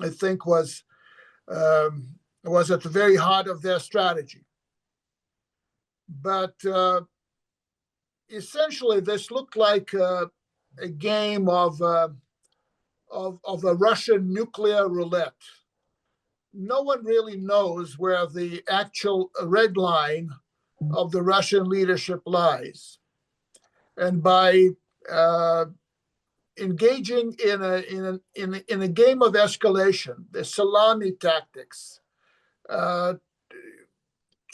I think was at the very heart of their strategy. But essentially, this looked like a game of a Russian nuclear roulette. No one really knows where the actual red line of the Russian leadership lies. And by engaging in a game of escalation, the salami tactics,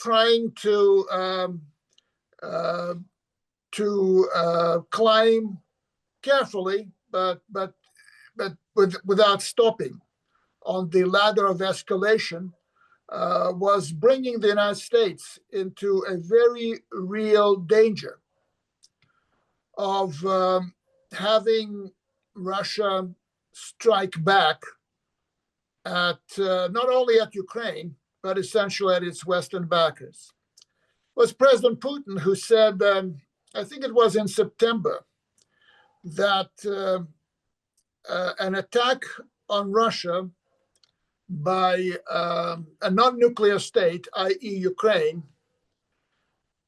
trying to climb carefully, but without stopping on the ladder of escalation, was bringing the United States into a very real danger of having Russia strike back at not only at Ukraine, but essentially at its Western backers. It was President Putin who said, I think it was in September, that an attack on Russia by a non-nuclear state, i.e. Ukraine,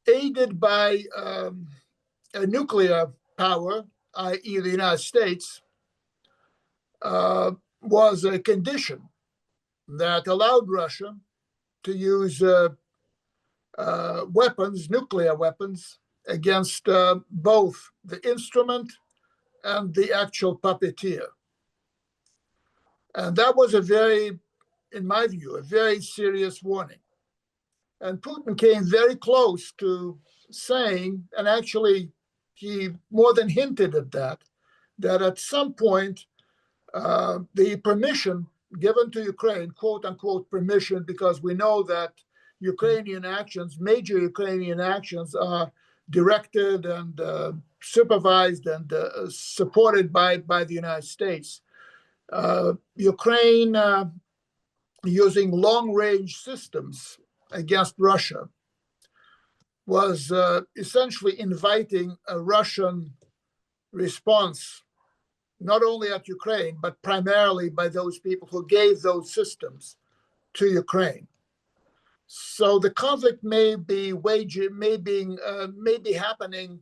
aided by a nuclear power, i.e. the United States, was a condition that allowed Russia to use weapons, nuclear weapons, against both the instrument and the actual puppeteer. And that was in my view, a very serious warning. And Putin came very close to saying, and actually he more than hinted at that at some point the permission given to Ukraine, quote unquote permission, because we know that Ukrainian actions, major Ukrainian actions, are directed and supervised and supported by the United States. Ukraine using long-range systems against Russia was essentially inviting a Russian response, not only at Ukraine, but primarily by those people who gave those systems to Ukraine. So the conflict may be happening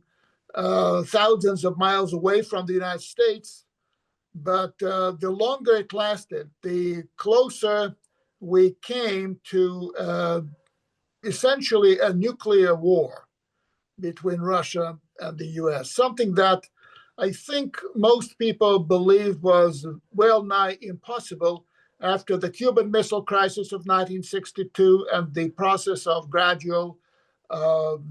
thousands of miles away from the United States, but the longer it lasted, the closer we came to essentially a nuclear war between Russia and the U.S., something that I think most people believed was well nigh impossible after the Cuban Missile Crisis of 1962 and the process of gradual of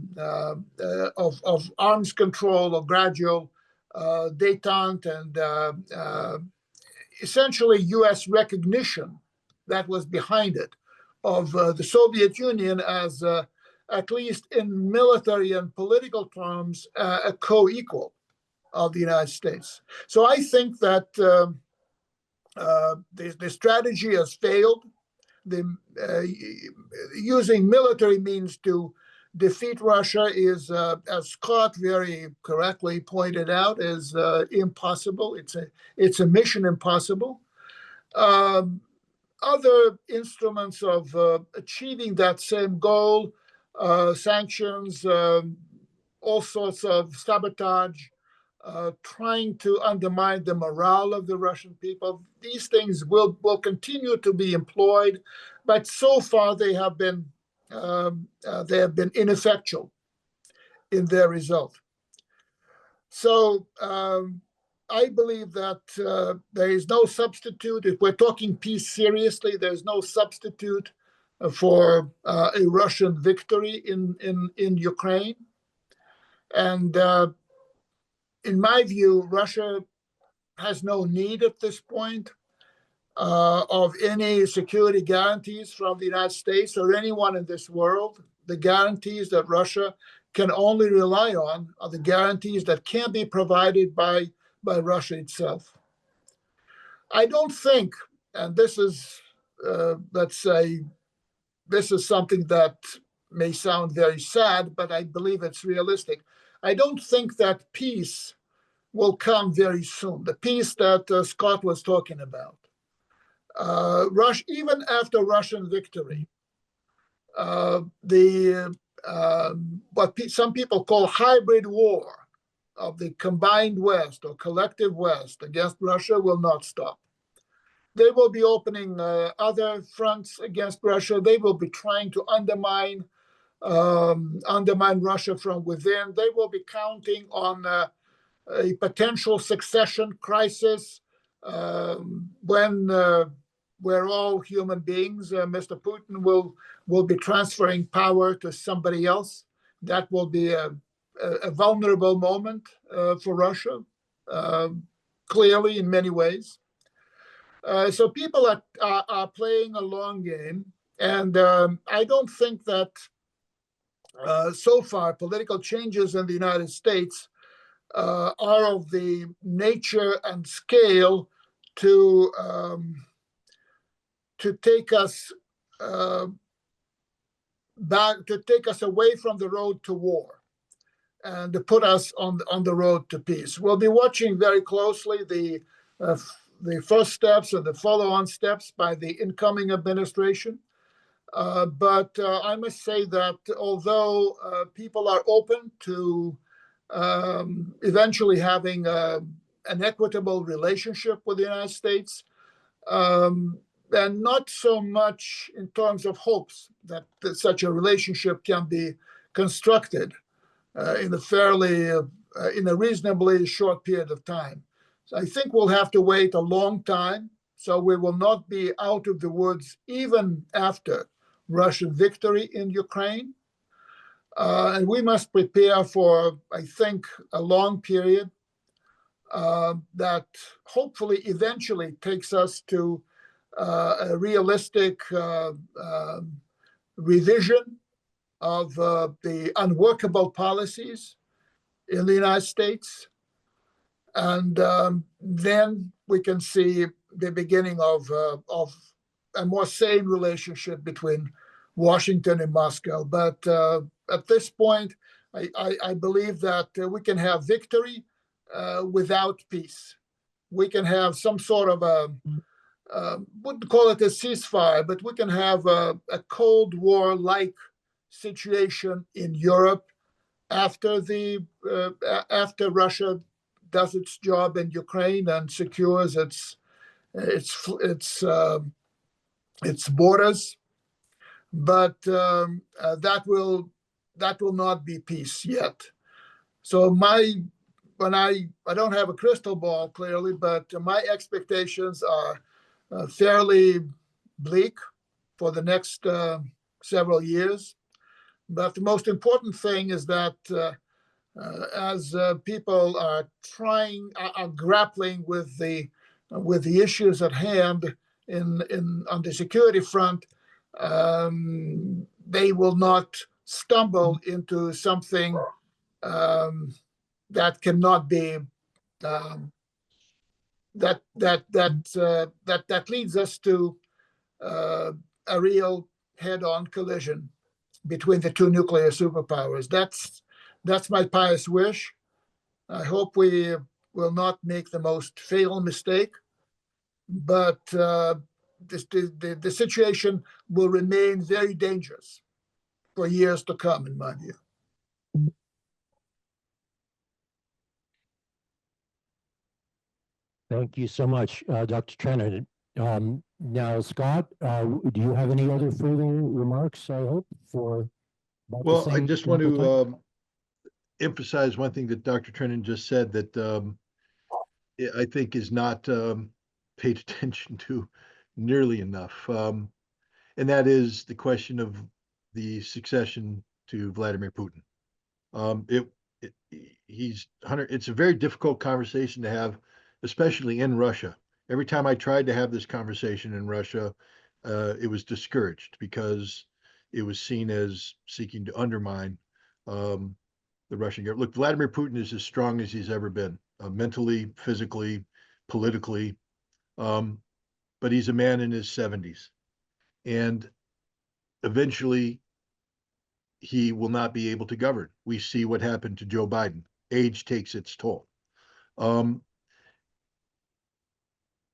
arms control or gradual détente and essentially U.S. recognition that was behind it of the Soviet Union as at least in military and political terms a co-equal of the United States. So I think that the strategy has failed. Using military means to defeat Russia is, as Scott very correctly pointed out, is impossible. It's a mission impossible. Other instruments of achieving that same goal, sanctions, all sorts of sabotage, trying to undermine the morale of the Russian people. These things will continue to be employed, but so far they have been ineffectual in their result. So I believe that there is no substitute. If we're talking peace seriously, there's no substitute for a Russian victory in Ukraine. And in my view, Russia has no need at this point of any security guarantees from the United States or anyone in this world. The guarantees that Russia can only rely on are the guarantees that can be provided by Russia itself. I don't think, and this is, let's say, this is something that may sound very sad, but I believe it's realistic. I don't think that peace will come very soon, the peace that Scott was talking about. Even after Russian victory, what some people call hybrid war of the combined West or collective West against Russia will not stop. They will be opening other fronts against Russia. They will be trying to undermine Russia from within. They will be counting on a potential succession crisis when we're all human beings. Mr. Putin will be transferring power to somebody else. That will be a vulnerable moment for Russia, clearly in many ways. So people are playing a long game, and I don't think that so far political changes in the United States are of the nature and scale to take us away from the road to war and to put us on the road to peace. We'll be watching very closely the first steps and the follow-on steps by the incoming administration. But I must say that although people are open to eventually having an equitable relationship with the United States, and not so much in terms of hopes that such a relationship can be constructed in a reasonably short period of time. So I think we'll have to wait a long time. So we will not be out of the woods even after Russian victory in Ukraine. And we must prepare for, I think, a long period that hopefully eventually takes us to a realistic revision of the unworkable policies in the United States. And then we can see the beginning of a more sane relationship between Washington and Moscow. But at this point, I believe that we can have victory without peace. We can have some sort of wouldn't call it a ceasefire, but we can have a Cold War-like situation in Europe after Russia does its job in Ukraine and secures its borders. But that will not be peace yet. So when I don't have a crystal ball clearly, but my expectations are fairly bleak for the next several years. But the most important thing is that as people are grappling with the issues at hand on the security front, they will not stumble into something that cannot be that leads us to a real head-on collision between the two nuclear superpowers. That's my pious wish. I hope we will not make the most fatal mistake, but the situation will remain very dangerous for years to come, in my view. Thank you so much, Dr. Trenin. Now, Scott, do you have any other further remarks, I hope, for? about the Well, I same just want level type? to emphasize one thing that Dr. Trenin just said that I think is not paid attention to nearly enough. And that is the question of the succession to Vladimir Putin. It's a very difficult conversation to have, especially in Russia. Every time I tried to have this conversation in Russia, it was discouraged because it was seen as seeking to undermine the Russian government. Look, Vladimir Putin is as strong as he's ever been, mentally, physically, politically, but he's a man in his 70s. And eventually, he will not be able to govern. We see what happened to Joe Biden. Age takes its toll.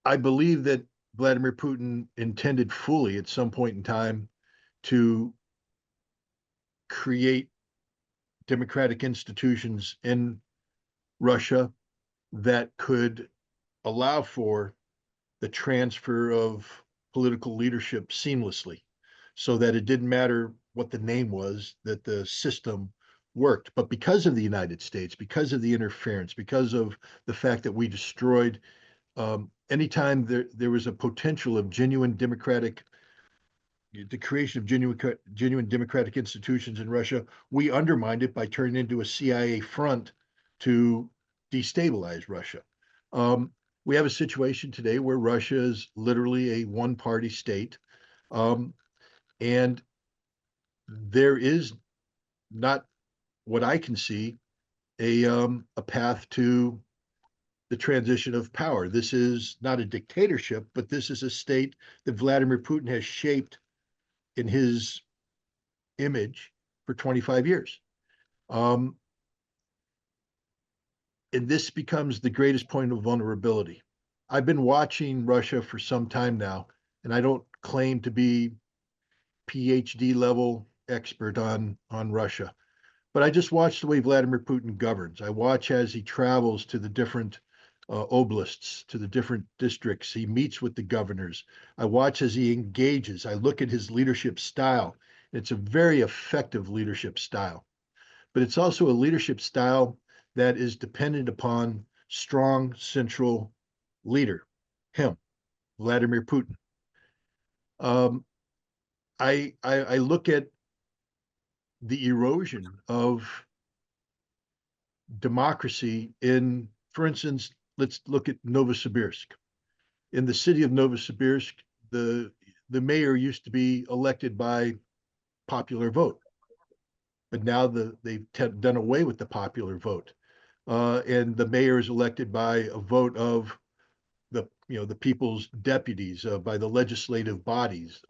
I believe that Vladimir Putin intended fully at some point in time to create democratic institutions in Russia that could allow for the transfer of political leadership seamlessly, so that it didn't matter what the name was, that the system worked. But because of the United States, because of the interference, because of the fact that we destroyed, anytime there was a potential of the creation of genuine democratic institutions in Russia, we undermined it by turning into a CIA front to destabilize Russia. We have a situation today where Russia is literally a one-party state, and there is not, what I can see, a path to the transition of power. This is not a dictatorship, but this is a state that Vladimir Putin has shaped in his image for 25 years. And this becomes the greatest point of vulnerability. I've been watching Russia for some time now, and I don't claim to be PhD level expert on Russia, but I just watch the way Vladimir Putin governs. I watch as he travels to the different oblasts, to the different districts. He meets with the governors. I watch as he engages. I look at his leadership style. It's a very effective leadership style, but it's also a leadership style that is dependent upon strong central leader, him, Vladimir Putin. I look at the erosion of democracy in, for instance, let's look at Novosibirsk. In the city of Novosibirsk, the mayor used to be elected by popular vote, but now they've done away with the popular vote, and the mayor is elected by a vote of the people's deputies, by the legislative bodies.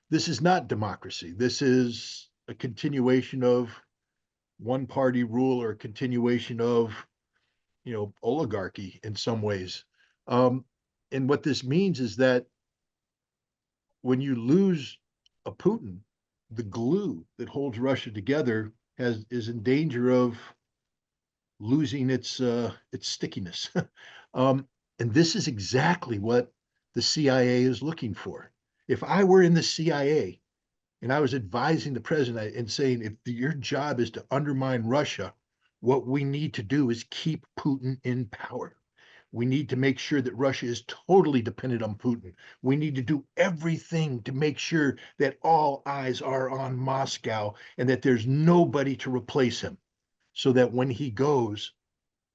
This is not democracy. This is a continuation of one party rule, or a continuation of oligarchy in some ways. And what this means is that when you lose a Putin, the glue that holds Russia together is in danger of losing its stickiness. And this is exactly what the CIA is looking for. If I were in the CIA and I was advising the president and saying, if your job is to undermine Russia, What we need to do is keep Putin in power. We need to make sure that Russia is totally dependent on Putin. We need to do everything to make sure that all eyes are on Moscow and that there's nobody to replace him, so that when he goes,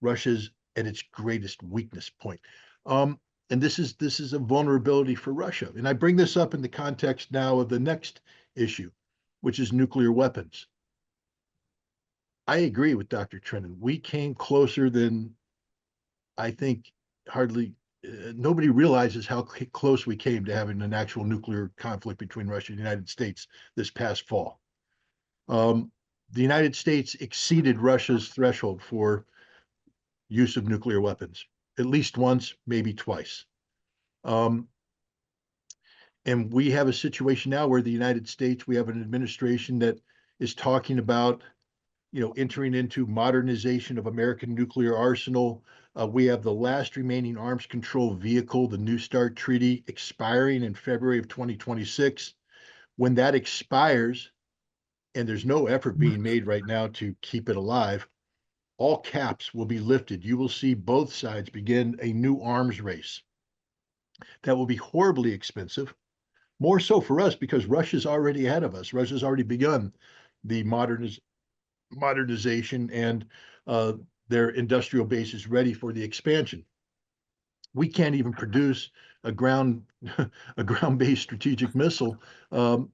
Russia's at its greatest weakness point. And this is a vulnerability for Russia. And I bring this up in the context now of the next issue, which is nuclear weapons. I agree with Dr. Trenin. We came closer than I think hardly nobody realizes how close we came to having an actual nuclear conflict between Russia and the United States this past fall. The United States exceeded Russia's threshold for use of nuclear weapons, at least once, maybe twice. And we have a situation now where the United States, we have an administration that is talking about, entering into modernization of American nuclear arsenal. We have the last remaining arms control vehicle, the New START Treaty, expiring in February of 2026. When that expires, and there's no effort being made right now to keep it alive, all caps will be lifted. You will see both sides begin a new arms race. That will be horribly expensive, more so for us because Russia's already ahead of us. Russia's already begun the modernization, and their industrial base is ready for the expansion. We can't even produce a ground-based strategic missile. The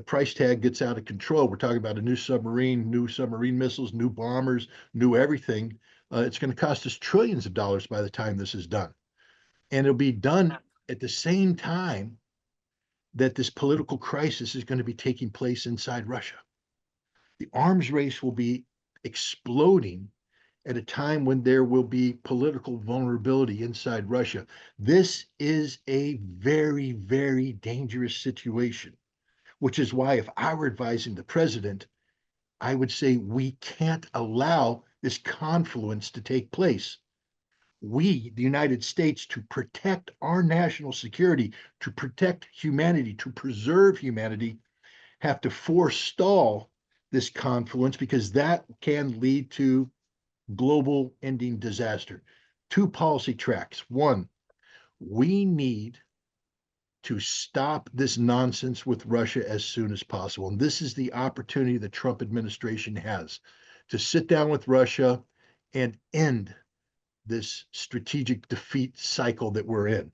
price tag gets out of control. We're talking about a new submarine missiles, new bombers, new everything. It's going to cost us trillions of dollars by the time this is done. And it'll be done at the same time that this political crisis is going to be taking place inside Russia. The arms race will be exploding at a time when there will be political vulnerability inside Russia. This is a very, very dangerous situation, which is why if I were advising the president, I would say we can't allow this confluence to take place. We, the United States, to protect our national security, to protect humanity, to preserve humanity, have to forestall this confluence, because that can lead to global ending disaster. Two policy tracks. One, we need to stop this nonsense with Russia as soon as possible. And this is the opportunity the Trump administration has to sit down with Russia and end this strategic defeat cycle that we're in,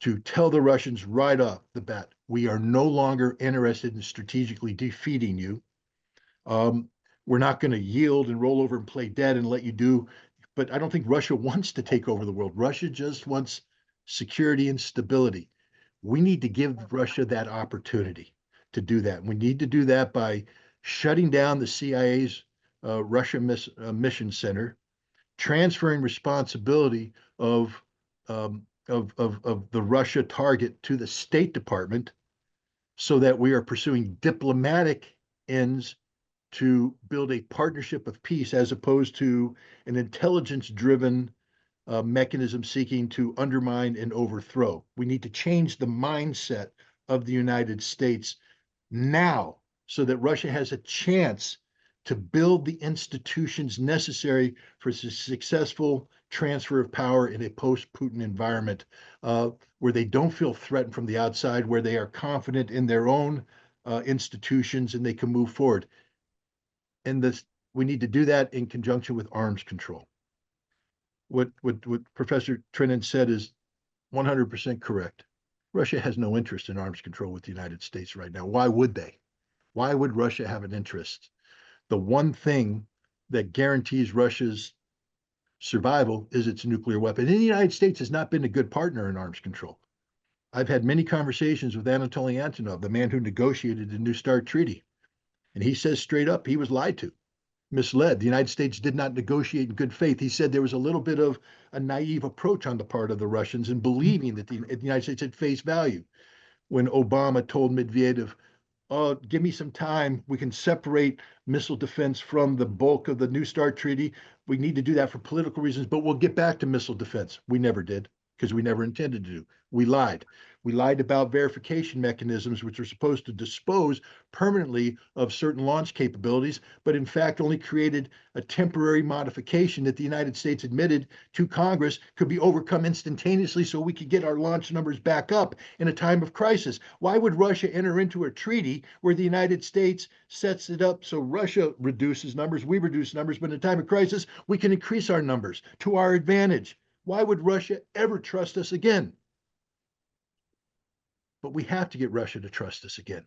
to tell the Russians right off the bat, we are no longer interested in strategically defeating you. We're not going to yield and roll over and play dead and let you do. But I don't think Russia wants to take over the world. Russia just wants security and stability. We need to give Russia that opportunity to do that. We need to do that by shutting down the CIA's Russia Mission Center, transferring responsibility of the Russia target to the State Department, so that we are pursuing diplomatic ends to build a partnership of peace, as opposed to an intelligence-driven mechanism seeking to undermine and overthrow. We need to change the mindset of the United States now, so that Russia has a chance to build the institutions necessary for successful transfer of power in a post-Putin environment, where they don't feel threatened from the outside, where they are confident in their own institutions and they can move forward. And we need to do that in conjunction with arms control. What Professor Trenin said is 100% correct. Russia has no interest in arms control with the United States right now. Why would they? Why would Russia have an interest? The one thing that guarantees Russia's survival is its nuclear weapon. And the United States has not been a good partner in arms control. I've had many conversations with Anatoly Antonov, the man who negotiated the New START Treaty. And he says straight up, he was lied to, misled. The United States did not negotiate in good faith. He said there was a little bit of a naive approach on the part of the Russians in believing that the United States had face value. When Obama told Medvedev, oh, give me some time, we can separate missile defense from the bulk of the New START Treaty. We need to do that for political reasons, but we'll get back to missile defense. We never did. because we never intended to do. We lied. We lied about verification mechanisms, which are supposed to dispose permanently of certain launch capabilities, but in fact only created a temporary modification that the United States admitted to Congress could be overcome instantaneously so we could get our launch numbers back up in a time of crisis. Why would Russia enter into a treaty where the United States sets it up so Russia reduces numbers, we reduce numbers, but in a time of crisis, we can increase our numbers to our advantage? Why would Russia ever trust us again? But we have to get Russia to trust us again,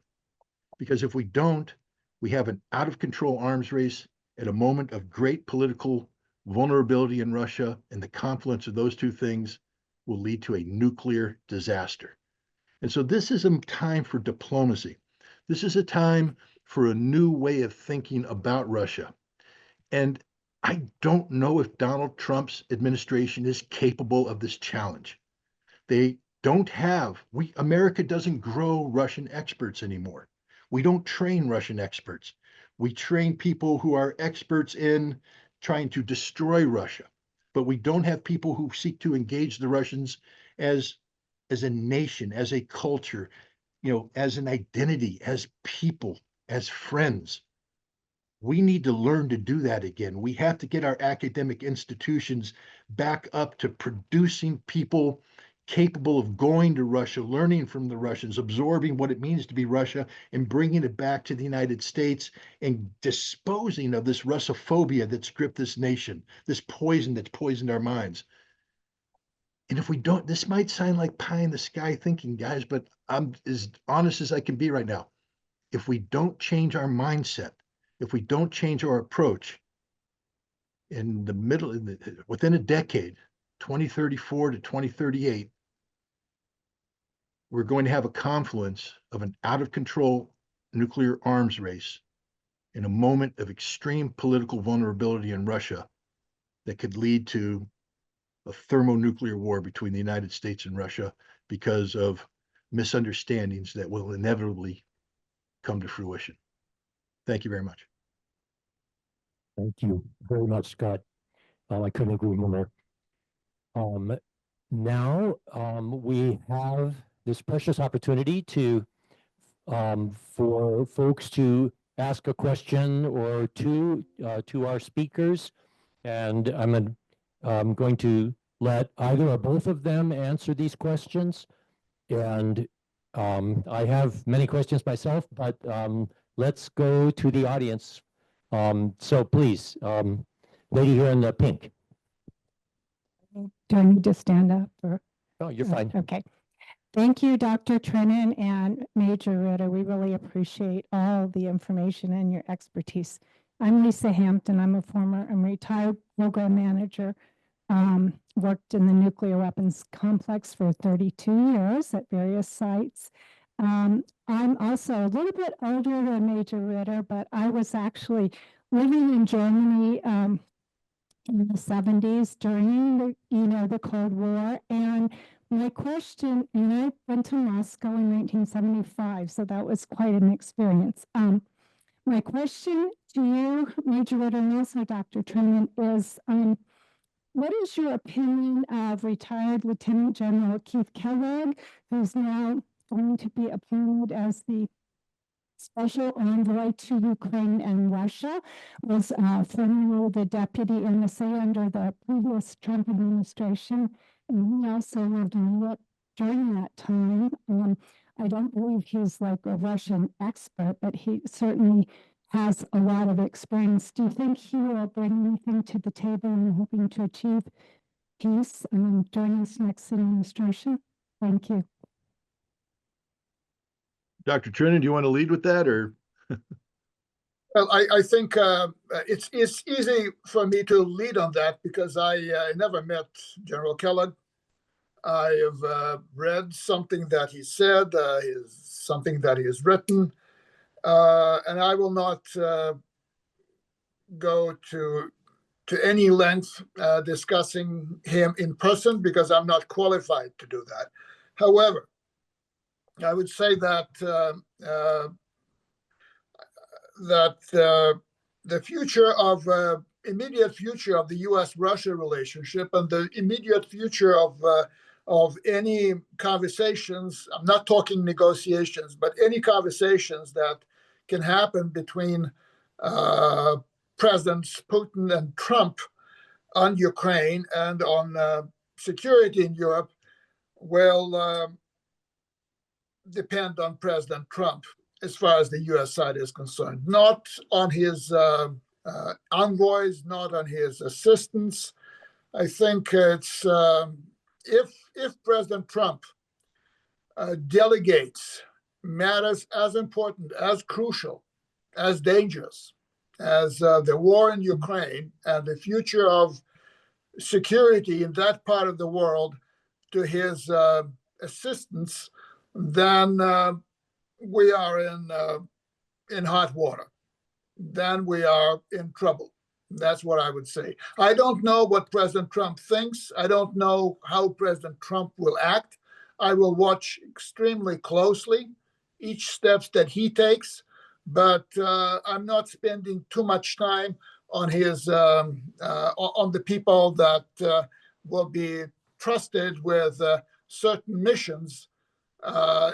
because if we don't, we have an out-of-control arms race at a moment of great political vulnerability in Russia, and the confluence of those two things will lead to a nuclear disaster. And so this is a time for diplomacy. This is a time for a new way of thinking about Russia. And I don't know if Donald Trump's administration is capable of this challenge. They don't have, America doesn't grow Russian experts anymore. We don't train Russian experts. We train people who are experts in trying to destroy Russia, but we don't have people who seek to engage the Russians as a nation, as a culture, as an identity, as people, as friends. We need to learn to do that again. We have to get our academic institutions back up to producing people capable of going to Russia, learning from the Russians, absorbing what it means to be Russia, and bringing it back to the United States and disposing of this Russophobia that's gripped this nation, this poison that's poisoned our minds. And if we don't, this might sound like pie in the sky thinking, guys, but I'm as honest as I can be right now. If we don't change our mindset, if we don't change our approach, within a decade, 2034 to 2038, we're going to have a confluence of an out-of-control nuclear arms race in a moment of extreme political vulnerability in Russia that could lead to a thermonuclear war between the United States and Russia because of misunderstandings that will inevitably come to fruition. Thank you very much. Thank you very much, Scott. I couldn't agree more. Now we have this precious opportunity to for folks to ask a question or two to our speakers, and I'm going to let either or both of them answer these questions. And I have many questions myself, but let's go to the audience. So please, lady here in the pink. Do I need to stand up or? Oh, you're fine. Okay. Thank you, Dr. Trenin and Major Ritter. We really appreciate all the information and your expertise. I'm Lisa Hampton. I'm a former and retired program manager. Worked in the nuclear weapons complex for 32 years at various sites. I'm also a little bit older than Major Ritter, but I was actually living in Germany in the 70s during the Cold War. And my question, and I went to Moscow in 1975, so that was quite an experience. My question to you, Major Ritter, and also Dr. Trenin, is what is your opinion of retired Lieutenant General Keith Kellogg, who's now going to be appointed as the Special Envoy to Ukraine and Russia, was formerly the Deputy NSA under the previous Trump administration, and he also lived in Europe during that time. I don't believe he's like a Russian expert, but he certainly has a lot of experience. Do you think he will bring anything to the table in hoping to achieve peace during this next administration? Thank you. Dr. Trenin, do you want to lead with that, or? Well, I think it's easy for me to lead on that because I never met General Kellogg. I have read something that he said, something that he has written, and I will not go to any length discussing him in person because I'm not qualified to do that. However, I would say that the future of immediate future of the U.S. Russia relationship and the immediate future of of any conversations. I'm not talking negotiations, but any conversations that can happen between Presidents Putin and Trump on Ukraine and on security in Europe will depend on President Trump as far as the U.S. side is concerned, not on his envoys, not on his assistants. I think it's if President Trump delegates matters as important, as crucial, as dangerous as the war in Ukraine and the future of security in that part of the world to his assistants, then we are in hot water. Then we are in trouble. That's what I would say. I don't know what President Trump thinks. I don't know how President Trump will act. I will watch extremely closely each steps that he takes, but I'm not spending too much time on his on the people that will be trusted with certain missions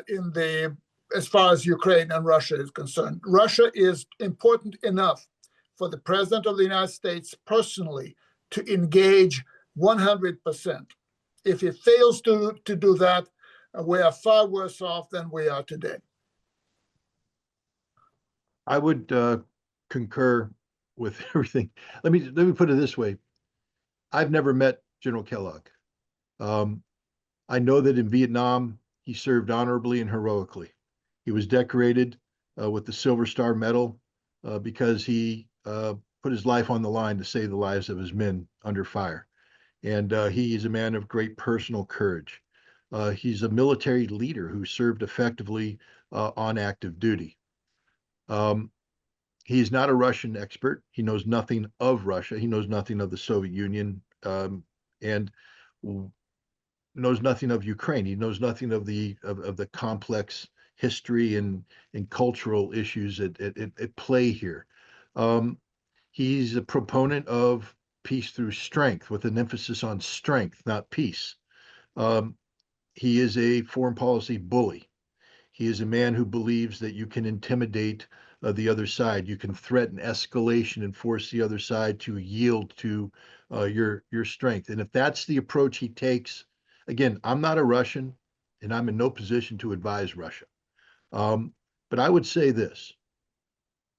in the as far as Ukraine and Russia is concerned. Russia is important enough for the President of the United States personally to engage 100%. If he fails to do that, we are far worse off than we are today. I would concur with everything. Let me put it this way. I've never met General Kellogg. I know that in Vietnam, he served honorably and heroically. He was decorated with the Silver Star Medal because he put his life on the line to save the lives of his men under fire. And he is a man of great personal courage. He's a military leader who served effectively on active duty. He is not a Russian expert. He knows nothing of Russia. He knows nothing of the Soviet Union and knows nothing of Ukraine. He knows nothing of the complex history and cultural issues at play here. He's a proponent of peace through strength, with an emphasis on strength, not peace. He is a foreign policy bully. He is a man who believes that you can intimidate the other side. You can threaten escalation and force the other side to yield to your strength. And if that's the approach he takes, again, I'm not a Russian, and I'm in no position to advise Russia. But I would say this.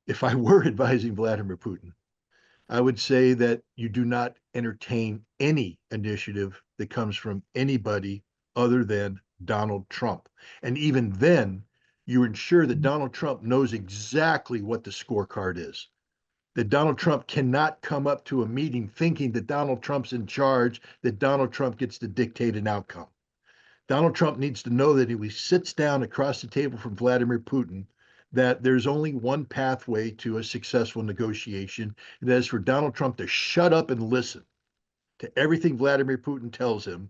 If I were advising Vladimir Putin, I would say that you do not entertain any initiative that comes from anybody other than Donald Trump. And even then, you ensure that Donald Trump knows exactly what the scorecard is. That Donald Trump cannot come up to a meeting thinking that Donald Trump's in charge, that Donald Trump gets to dictate an outcome. Donald Trump needs to know that if he sits down across the table from Vladimir Putin, that there's only one pathway to a successful negotiation, and that is for Donald Trump to shut up and listen to everything Vladimir Putin tells him,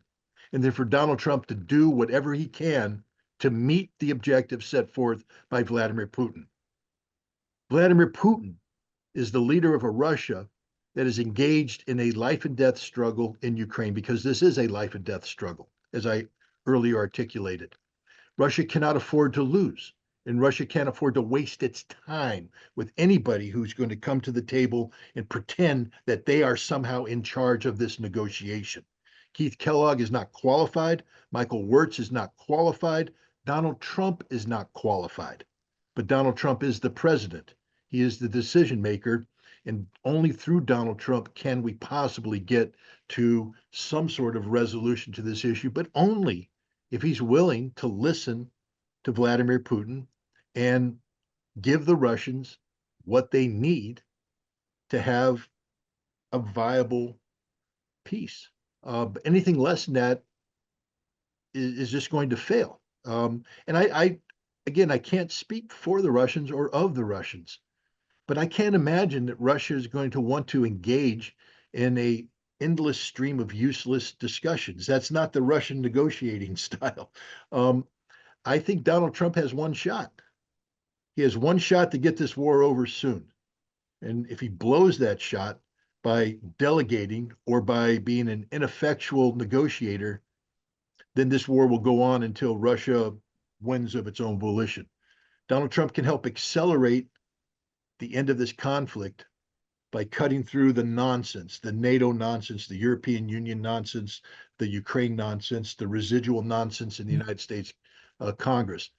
and then for Donald Trump to do whatever he can to meet the objectives set forth by Vladimir Putin. Vladimir Putin is the leader of a Russia that is engaged in a life and death struggle in Ukraine, because this is a life and death struggle, as I earlier articulated. Russia cannot afford to lose, and Russia can't afford to waste its time with anybody who's going to come to the table and pretend that they are somehow in charge of this negotiation. Keith Kellogg is not qualified. Michael Wirtz is not qualified. Donald Trump is not qualified. But Donald Trump is the president. He is the decision maker. And only through Donald Trump can we possibly get to some sort of resolution to this issue, but only if he's willing to listen to Vladimir Putin and give the Russians what they need to have a viable peace. Anything less than that is just going to fail. And again, I can't speak for the Russians or of the Russians, but I can't imagine that Russia is going to want to engage in a endless stream of useless discussions. That's not the Russian negotiating style. I think Donald Trump has one shot. He has one shot to get this war over soon. And if he blows that shot by delegating or by being an ineffectual negotiator, then this war will go on until Russia wins of its own volition. Donald Trump can help accelerate the end of this conflict by cutting through the nonsense, the NATO nonsense, the European Union nonsense, the Ukraine nonsense, the residual nonsense in the United States Congress.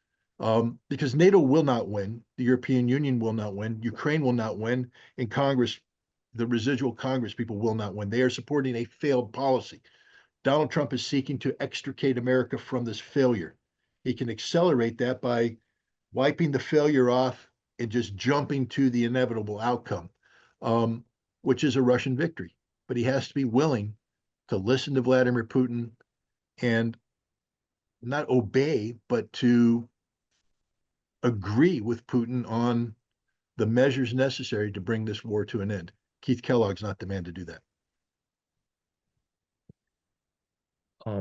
Because NATO will not win, the European Union will not win, Ukraine will not win, and Congress, the residual Congress people will not win. They are supporting a failed policy. Donald Trump is seeking to extricate America from this failure. He can accelerate that by wiping the failure off and just jumping to the inevitable outcome, which is a Russian victory. But he has to be willing to listen to Vladimir Putin and not obey, but to agree with Putin on the measures necessary to bring this war to an end. Keith Kellogg's not the man to do that. I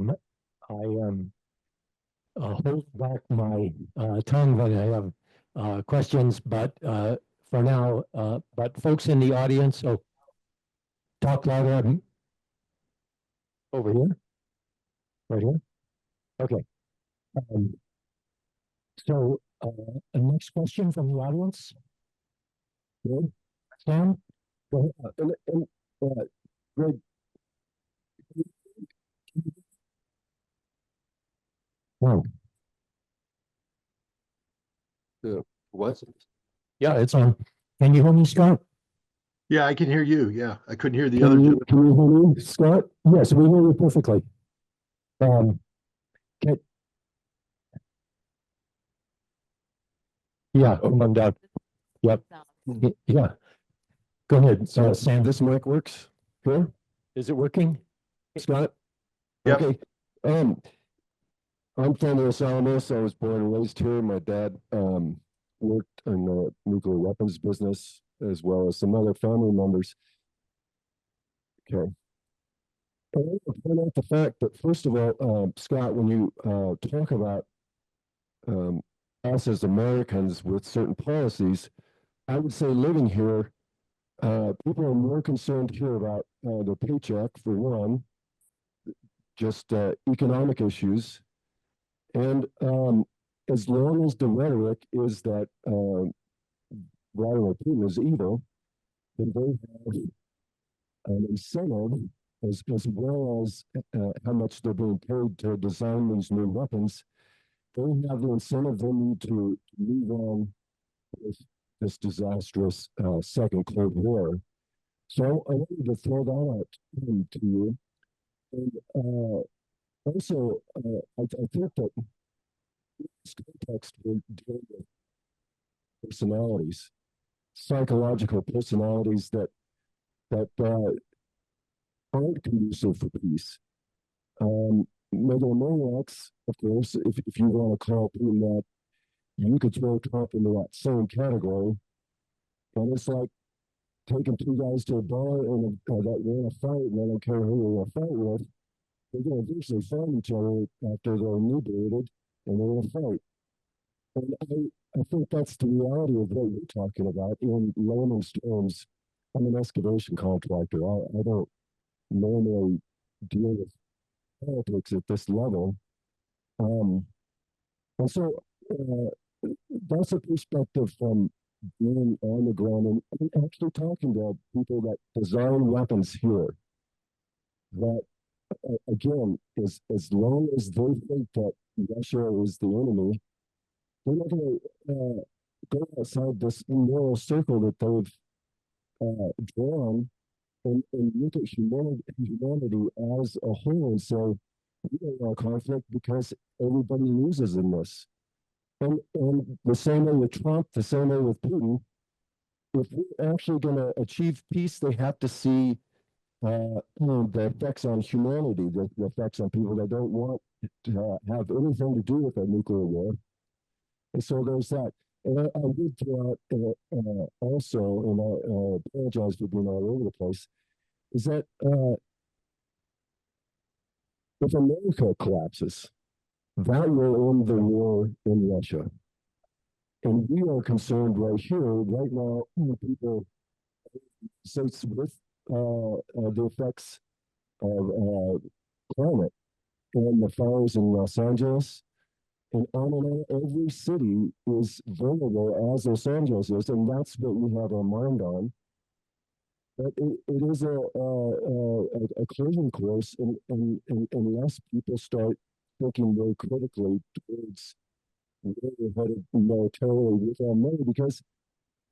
hold back my tongue when I have questions, but for now, but folks in the audience, oh, talk louder. Over here, right here. Okay. So, the next question from the audience. Good. Sam, go ahead. Greg. Wow. What? Yeah, it's on. Can you hear me, Scott? Yeah, I can hear you. Yeah, I couldn't hear the Can other you, two. can you hear me, Scott? Yes, we hear you perfectly. Okay. Yeah, I'm down. Yep. Yeah. Go ahead, Sam. This mic works? Sure. Is it working, Scott? Yep. Okay. I'm from Los Alamos. I was born and raised here. My dad worked in the nuclear weapons business as well as some other family members. Okay. I want to point out the fact that, first of all, Scott, when you talk about us as Americans with certain policies, I would say living here, people are more concerned here about their paycheck, for one, just economic issues. And as long as the rhetoric is that Vladimir Putin is evil, then they have an incentive, as well as how much they're being paid to design these new weapons. They have the incentive they need to move on with this disastrous second Cold War. So I wanted to throw that out to you. And also, I think that in this context, we're dealing with personalities, psychological personalities that aren't conducive for peace. Megalomaniacs, of course, if you want to call Putin that, you could throw Trump into that same category. And it's like taking two guys to a bar and that want to fight, and I don't care who they want to fight with, they're going to eventually find each other after they're inebriated, and they're going to fight. And I think that's the reality of what we're talking about. In layman's terms, I'm an excavation contractor. I don't normally deal with politics at this level. And so that's a perspective from being on the ground and actually talking to people that design weapons here. That, again, as long as they think that Russia is the enemy, they're not going to go outside this narrow circle that they've drawn and look at humanity as a whole and say, we don't want conflict because everybody loses in this. And the same way with Trump, the same way with Putin, if we're actually going to achieve peace, they have to see the effects on humanity, the effects on people that don't want to have anything to do with a nuclear war. And so there's that. And I did throw out also, and I apologize for being all over the place, is that if America collapses, that will end the war in Russia. And we are concerned right here, right now, people, so it's with the effects of climate and the fires in Los Angeles. And on, every city is vulnerable as Los Angeles is, and that's what we have our mind on. But it is a collision course, and unless people start thinking more critically towards where we're headed militarily with our money, because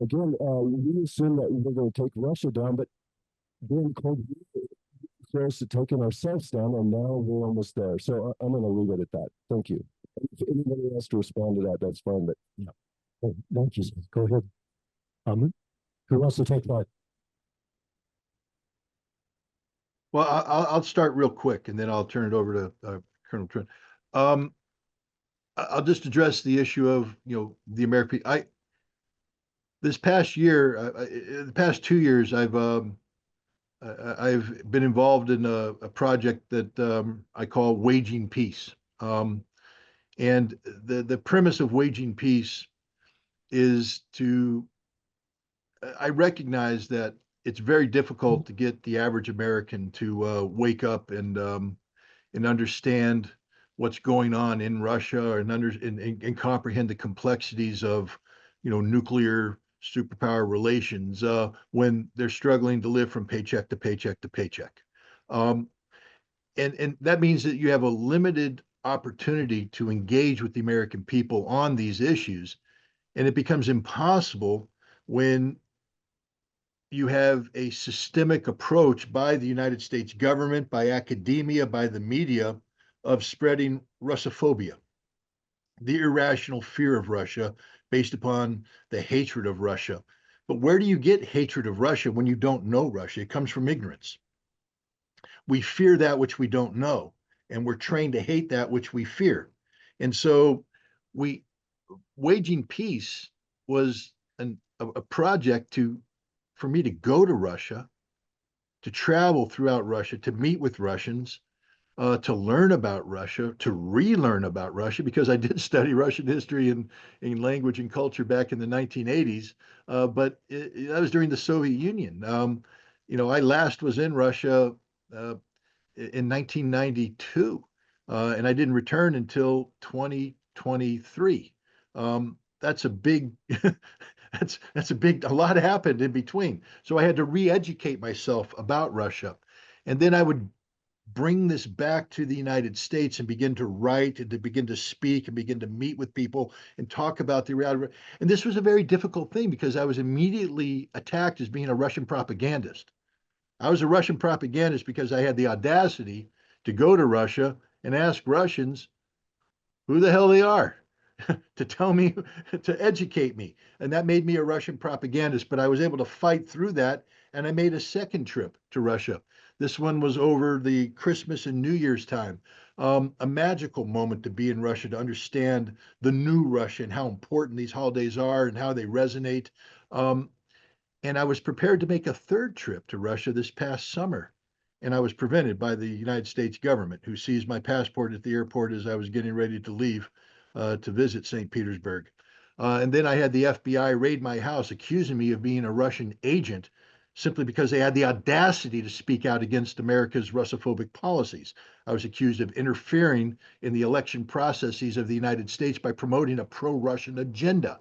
again, we assume that we're going to take Russia down, but during the Cold War, close to taking ourselves down, and now we're almost there. So I'm going to leave it at that. Thank you. If anybody wants to respond to that, that's fine. But Yeah. Oh, thank you. Go ahead. Who wants to take that? Well, I'll start real quick and then I'll turn it over to Colonel Trent. I'll just address the issue of, the American. This past year, the past 2 years, I've been involved in a project that I call Waging Peace. And the premise of Waging Peace is I recognize that it's very difficult to get the average American to wake up and understand what's going on in Russia and comprehend the complexities of, nuclear superpower relations when they're struggling to live from paycheck to paycheck to paycheck. And that means that you have a limited opportunity to engage with the American people on these issues, and it becomes impossible when you have a systemic approach by the United States government, by academia, by the media of spreading Russophobia, the irrational fear of Russia based upon the hatred of Russia. But where do you get hatred of Russia when you don't know Russia? It comes from ignorance. We fear that which we don't know, and we're trained to hate that which we fear. And so Waging Peace was a project for me to go to Russia, to travel throughout Russia, to meet with Russians, to learn about Russia, to relearn about Russia, because I did study Russian history and language and culture back in the 1980s, but that was during the Soviet Union. I last was in Russia in 1992, and I didn't return until 2023. That's a big a lot happened in between. So I had to re-educate myself about Russia. And then I would bring this back to the United States and begin to write and to begin to speak and begin to meet with people and talk about the reality. And this was a very difficult thing because I was immediately attacked as being a Russian propagandist. I was a Russian propagandist because I had the audacity to go to Russia and ask Russians who the hell they are. To tell me, to educate me. And that made me a Russian propagandist, but I was able to fight through that. And I made a second trip to Russia. This one was over the Christmas and New Year's time. A magical moment to be in Russia, to understand the new Russia and how important these holidays are and how they resonate. And I was prepared to make a third trip to Russia this past summer. And I was prevented by the United States government, who seized my passport at the airport as I was getting ready to leave to visit St. Petersburg. And then I had the FBI raid my house, accusing me of being a Russian agent simply because they had the audacity to speak out against America's Russophobic policies. I was accused of interfering in the election processes of the United States by promoting a pro-Russian agenda.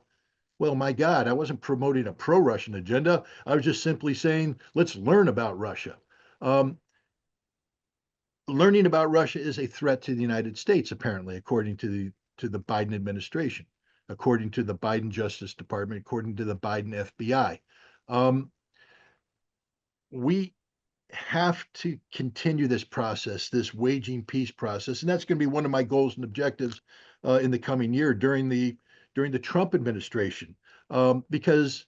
Well, my God, I wasn't promoting a pro-Russian agenda. I was just simply saying, let's learn about Russia. Learning about Russia is a threat to the United States, apparently, according to the Biden administration, according to the Biden Justice Department, according to the Biden FBI. We have to continue this process, this Waging Peace process, and that's going to be one of my goals and objectives in the coming year during the Trump administration, because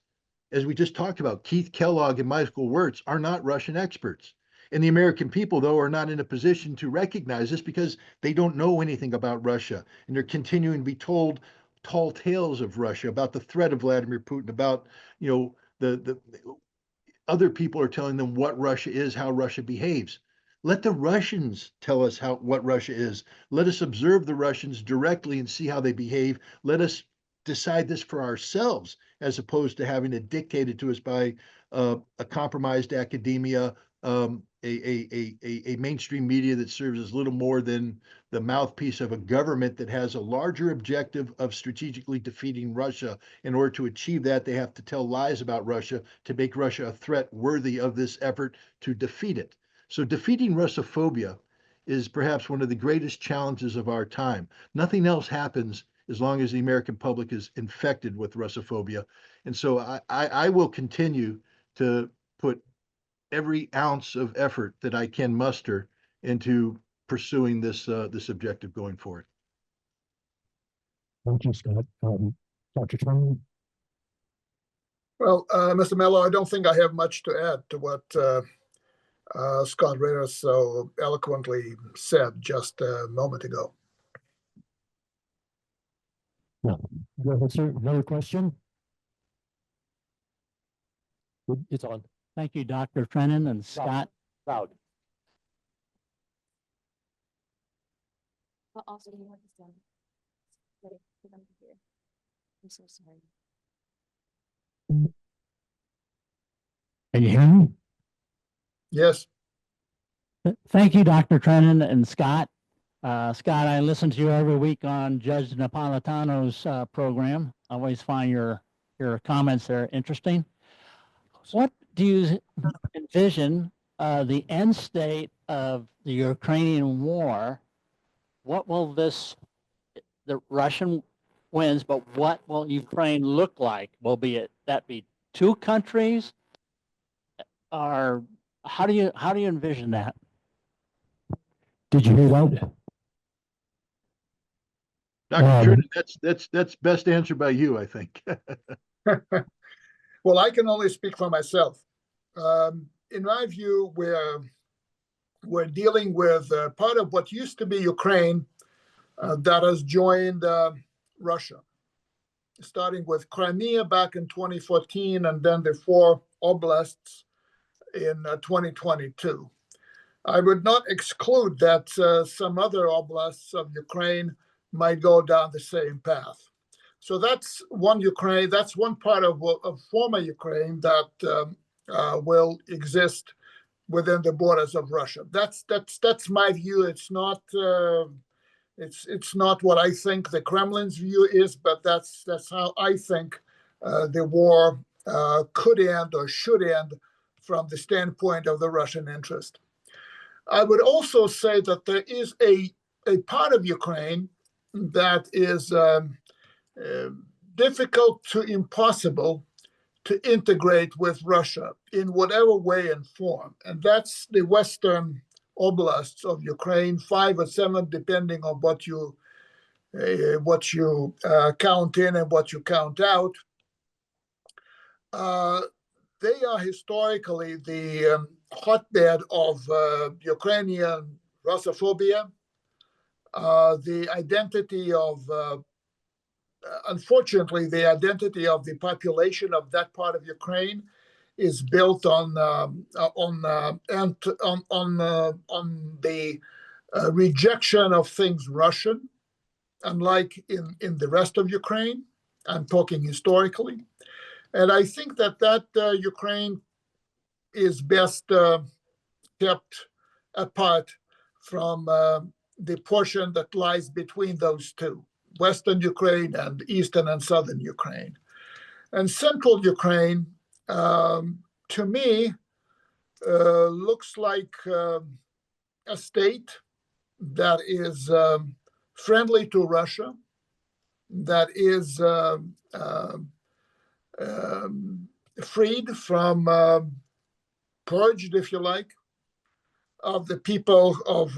as we just talked about, Keith Kellogg and Michael Wirtz are not Russian experts. And the American people, though, are not in a position to recognize this because they don't know anything about Russia. And they're continuing to be told tall tales of Russia, about the threat of Vladimir Putin, about, the other people are telling them what Russia is, how Russia behaves. Let the Russians tell us what Russia is. Let us observe the Russians directly and see how they behave. Let us decide this for ourselves, as opposed to having it dictated to us by a compromised academia, a mainstream media that serves as little more than the mouthpiece of a government that has a larger objective of strategically defeating Russia. In order to achieve that, they have to tell lies about Russia to make Russia a threat worthy of this effort to defeat it. So defeating Russophobia is perhaps one of the greatest challenges of our time. Nothing else happens as long as the American public is infected with Russophobia. And so I will continue to put every ounce of effort that I can muster into pursuing this objective going forward. Thank you, Scott. Dr. Trenin? Well, Mr. Mello, I don't think I have much to add to what Scott Ritter so eloquently said just a moment ago. No. Go ahead, sir. Another question? It's on. Thank you, Dr. Trenin and Scott. Loud. Also, do you have this done? Ready for them to hear. I'm so sorry. Can you hear me? Yes. Thank you, Dr. Trenin and Scott. Scott, I listen to you every week on Judge Napolitano's program. I always find your comments there interesting. What do you envision the end state of the Ukrainian war? What will the Russian wins, but what will Ukraine look like? Will that be two countries? Or how do you envision that? Did you hear that? Dr. Trenin, that's best answered by you, I think. Well, I can only speak for myself. In my view, we're dealing with part of what used to be Ukraine that has joined Russia, starting with Crimea back in 2014 and then the 4 oblasts in 2022. I would not exclude that some other oblasts of Ukraine might go down the same path. So that's one Ukraine. That's one part of former Ukraine that will exist within the borders of Russia. That's my view. It's not what I think the Kremlin's view is, but that's how I think the war could end or should end from the standpoint of the Russian interest. I would also say that there is a part of Ukraine that is difficult to impossible to integrate with Russia in whatever way and form. And that's the western oblasts of Ukraine, 5 or 7, depending on what you count in and what you count out. They are historically the hotbed of Ukrainian Russophobia, the identity of unfortunately, the identity of the population of that part of Ukraine is built on the rejection of things Russian, unlike in the rest of Ukraine. I'm talking historically, and I think that Ukraine is best kept apart from the portion that lies between those two. Western Ukraine and Eastern and Southern Ukraine. And Central Ukraine, to me, looks like a state that is friendly to Russia, that is freed from, purged, if you like, of the people of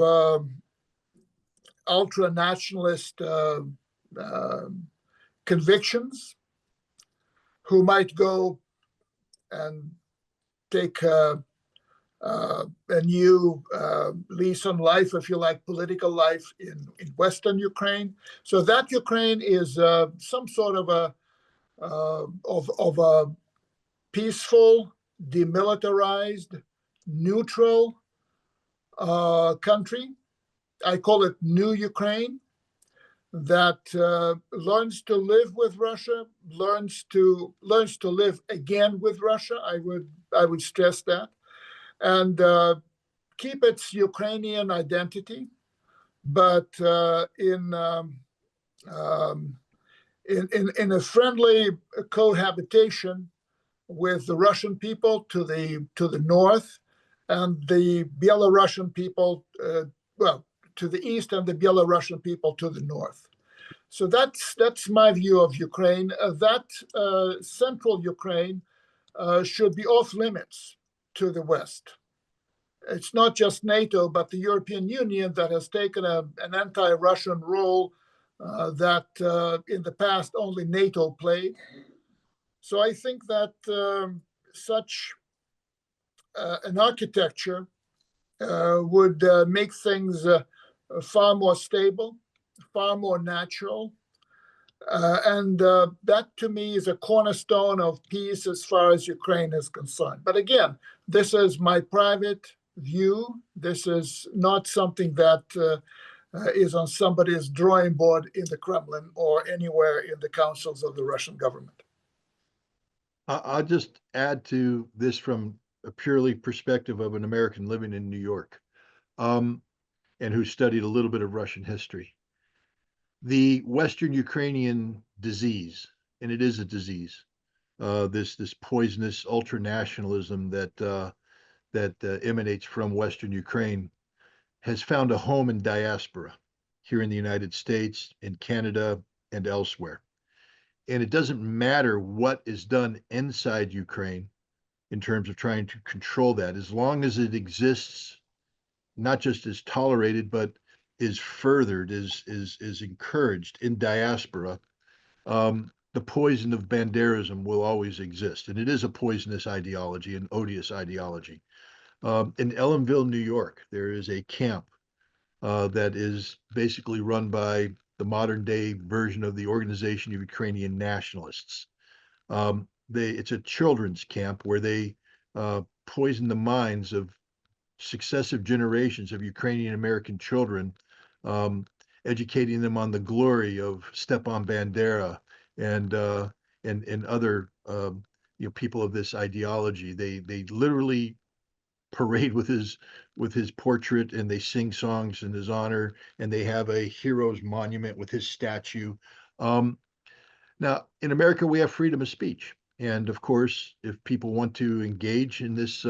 ultra-nationalist convictions, who might go and take a new lease on life, if you like, political life in Western Ukraine. So that Ukraine is some sort of a peaceful, demilitarized, neutral country. I call it New Ukraine, that learns to live with Russia, learns to live again with Russia. I would stress that. and keep its Ukrainian identity, but in a friendly cohabitation with the Russian people to the north, and the Belarusian people, to the east, and the Belarusian people to the north. So that's my view of Ukraine. That central Ukraine should be off limits to the West. It's not just NATO, but the European Union that has taken an anti-Russian role that in the past only NATO played. So I think that such an architecture would make things far more stable, far more natural. And that to me is a cornerstone of peace as far as Ukraine is concerned. But again, this is my private view. This is not something that is on somebody's drawing board in the Kremlin or anywhere in the councils of the Russian government. I'll just add to this from a purely perspective of an American living in New York, and who studied a little bit of Russian history. The Western Ukrainian disease, and it is a disease, this poisonous ultranationalism that emanates from Western Ukraine, has found a home in diaspora here in the United States, in Canada, and elsewhere. And it doesn't matter what is done inside Ukraine in terms of trying to control that, as long as it exists, not just is tolerated, but is furthered, is encouraged in diaspora. The poison of banderism will always exist, and it is a poisonous ideology, an odious ideology. In Ellenville, New York, there is a camp that is basically run by the modern day version of the Organization of Ukrainian Nationalists. It's a children's camp where they poison the minds of successive generations of Ukrainian American children, educating them on the glory of Stepan Bandera and other people of this ideology. They literally parade with his portrait, and they sing songs in his honor, and they have a hero's monument with his statue. Now, in America, we have freedom of speech. And of course, if people want to engage in this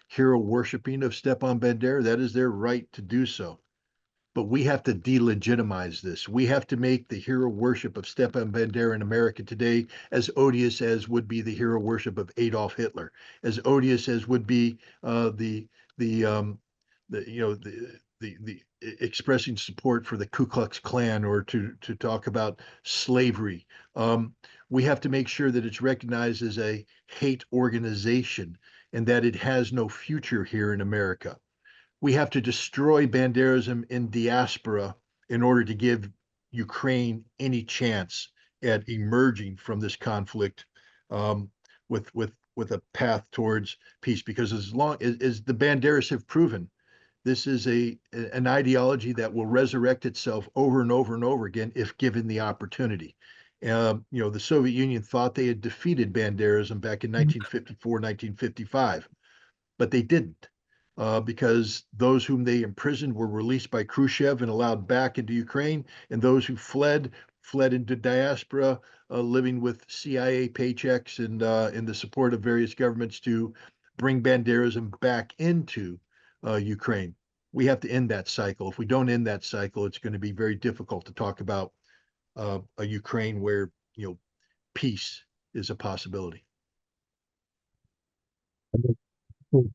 hero worshiping of Stepan Bandera, that is their right to do so. But we have to delegitimize this. We have to make the hero worship of Stepan Bandera in America today as odious as would be the hero worship of Adolf Hitler, as odious as would be the expressing support for the Ku Klux Klan, or to talk about slavery. We have to make sure that it's recognized as a hate organization and that it has no future here in America. We have to destroy Banderism in diaspora in order to give Ukraine any chance at emerging from this conflict with a path towards peace. Because as long as the Banderas have proven, this is an ideology that will resurrect itself over and over and over again if given the opportunity. The Soviet Union thought they had defeated Banderism back in 1954, 1955, but they didn't. Because those whom they imprisoned were released by Khrushchev and allowed back into Ukraine, and those who fled into diaspora, living with CIA paychecks and the support of various governments to bring Banderism back into Ukraine. We have to end that cycle. If we don't end that cycle, it's going to be very difficult to talk about a Ukraine where peace is a possibility.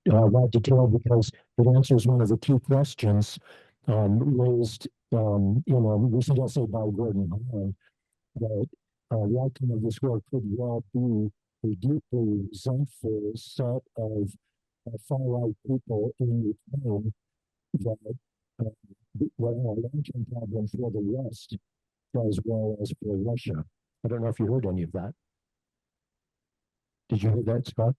That detail, because it answers one of the key questions raised in a recent essay by Gordon Brown, that the outcome of this war could well be a deeply resentful set of far-right people in Ukraine that will have a long-term problem for the West as well as for Russia. I don't know if you heard any of that. Did you hear that, Scott?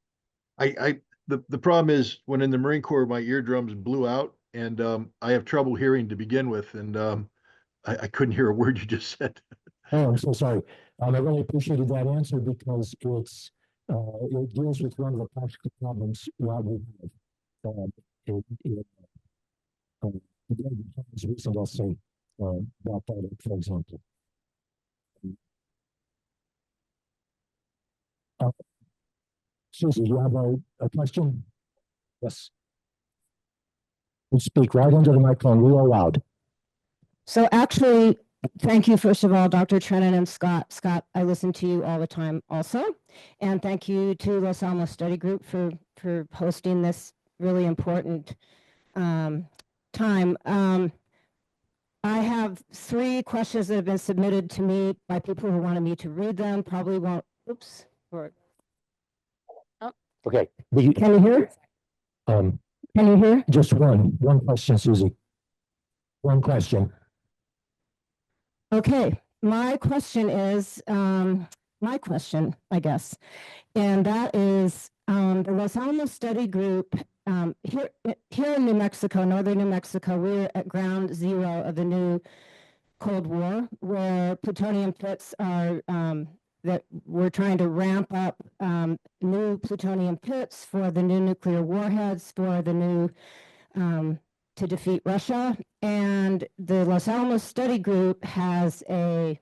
The problem is, when in the Marine Corps, my eardrums blew out, and I have trouble hearing to begin with, and I couldn't hear a word you just said. Oh, I'm so sorry. I really appreciated that answer, because it deals with one of the practical problems we have. recent essay about that, for example. Susie, you have a question? Yes. You speak right into the microphone, real loud. So actually, thank you, first of all, Dr. Trenin and Scott. Scott, I listen to you all the time also. And thank you to Los Alamos Study Group for hosting this really important time. I have 3 questions that have been submitted to me by people who wanted me to read them, probably won't, oops. Okay. Can you hear? Can you hear? Just one question, Susie. One question. Okay, my question, I guess, and that is the Los Alamos Study Group here in New Mexico, northern New Mexico. We're at ground zero of the new Cold War, where plutonium pits are that we're trying to ramp up new plutonium pits for the new nuclear warheads for the new to defeat Russia. And the Los Alamos Study Group has a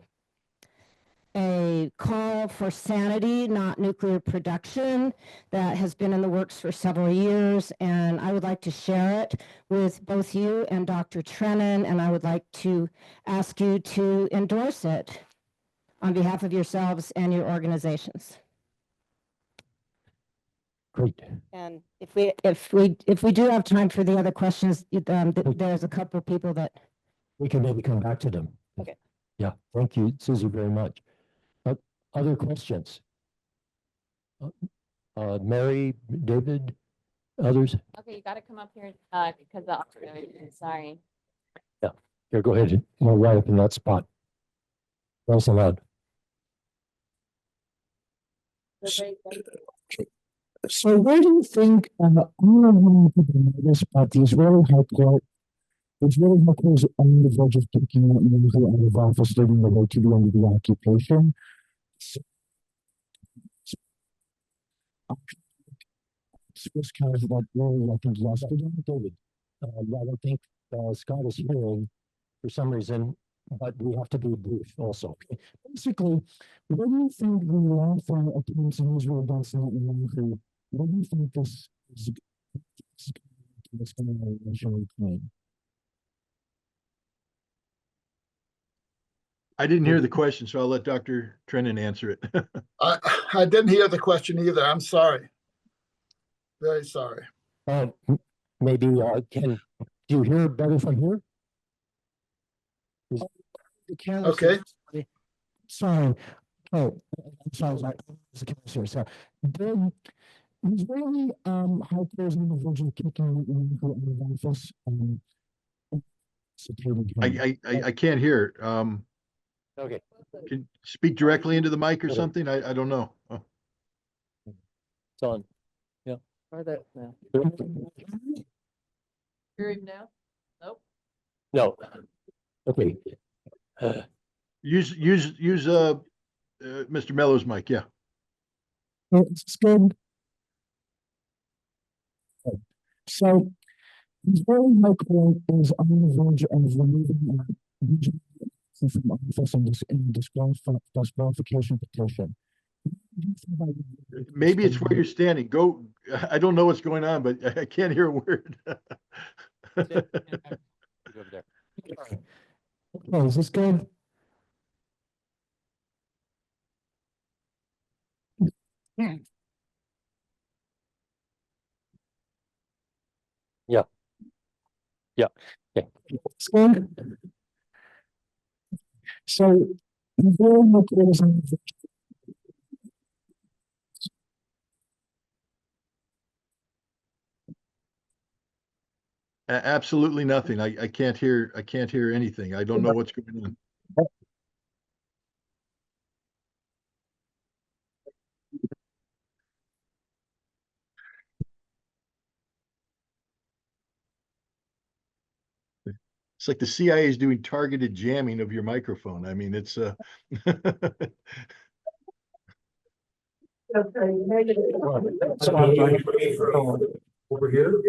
call for sanity, not nuclear production, that has been in the works for several years. And I would like to share it with both you and Dr. Trenin, and I would like to ask you to endorse it on behalf of yourselves and your organizations. Great. And if we do have time for the other questions, there's a couple of people that We can maybe come back to them. Okay. Yeah, thank you, Susie, very much. Other questions? Mary, David, others? Okay, you gotta come up here, because sorry. Here, go ahead. We'll right up in that spot. Nice and loud. So where do you think, I don't know if you know this, but these really hardcore is on the verge of taking out Mello out of office, leading the way to the end of the occupation. So, Swiss cars that really, I think, yesterday, David. I don't think Scott is hearing for some reason, but we have to be brief also. Basically, what do you think the lawful attempts in Israel against Netanyahu, what do you think this is going to initially claim? I didn't hear the question, so I'll let Dr. Trenin answer it. I didn't hear the question either. I'm sorry. Very sorry. Maybe do you hear better from here? The camera Okay. says- Sorry. Oh, I'm sorry. The camera says, sorry. The Israeli hardcore on the verge of kicking Netanyahu out of office. I can't hear. Okay. Can speak directly into the mic or something? I don't know. Oh. It's on. Yeah. Or that, no. Hear him now? Nope. No. Okay. Use Mr. Mello's mic. Yeah. It's good. So, Israeli hardcore is on the verge of removing from office in disqualification petition. Maybe it's where you're standing. Go. I don't know what's going on, but I can't hear a word. Over there. Oh, is this good? Yeah. Yeah. Okay. It's good. So, Israeli hardcore is on the verge. Absolutely nothing. I can't hear. I can't hear anything. I don't know what's going on. It's like the CIA is doing targeted jamming of your microphone. I mean, it's over here.